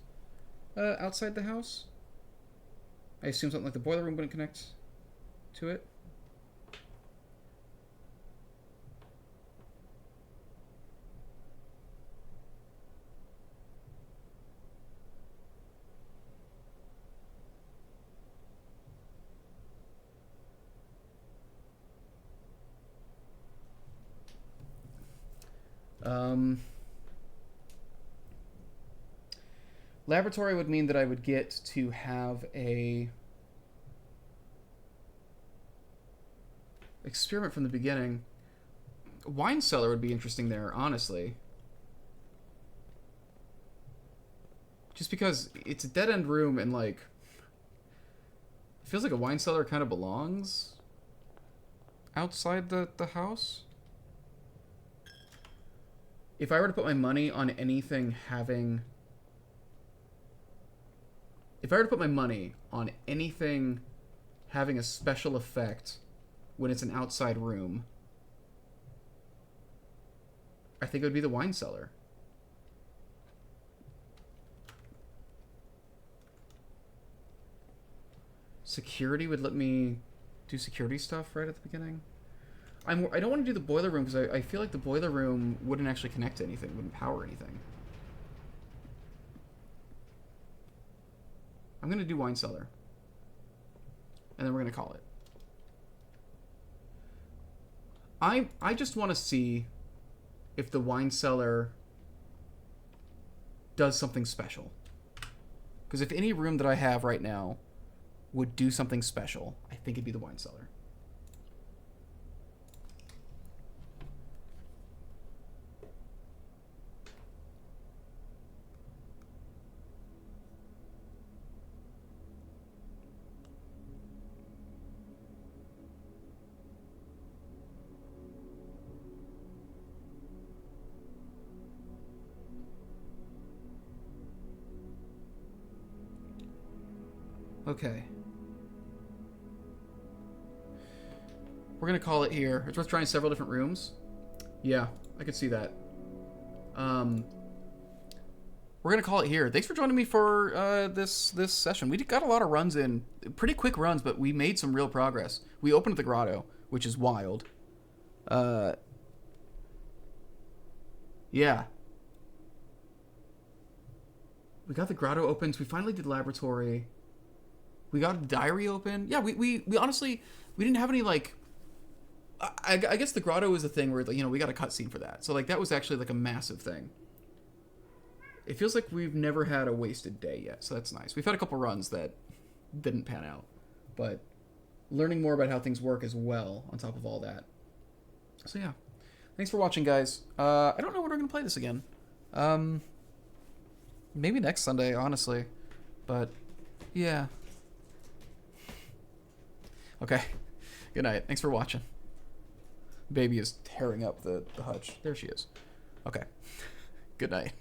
outside the house. I assume something like the boiler room wouldn't connect to it. Laboratory would mean that I would get to have a experiment from the beginning. Wine cellar would be interesting there, honestly. Just because it's a dead-end room and, like, it feels like a wine cellar kind of belongs outside the house. If I were to put my money on anything having... If I were to put my money on anything having a special effect when it's an outside room, I think it would be the wine cellar. Security would let me do security stuff right at the beginning. I don't want to do the boiler room because I feel like the boiler room wouldn't actually connect to anything, wouldn't power anything. I'm going to do wine cellar. And then we're going to call it. I just want to see if the wine cellar does something special. Because if any room that I have right now would do something special, I think it'd be the wine cellar. Okay. We're going to call it here. It's worth trying several different rooms. Yeah, I could see that. We're going to call it here. Thanks for joining me for this session. We got a lot of runs in. Pretty quick runs, but we made some real progress. We opened the grotto, which is wild. Yeah. We got the grotto open. We finally did laboratory. We got a diary open. Yeah, we honestly, we didn't have any, like... I guess the grotto is a thing where, you know, we got a cutscene for that. So, like, that was actually, like, a massive thing. It feels like we've never had a wasted day yet, so that's nice. We've had a couple runs that didn't pan out. But learning more about how things work as well on top of all that. So, yeah. Thanks for watching, guys. I don't know when we're going to play this again. Maybe next Sunday, honestly. But, yeah. Okay. Good night. Thanks for watching. Baby is tearing up the hutch. There she is. Okay. Good night.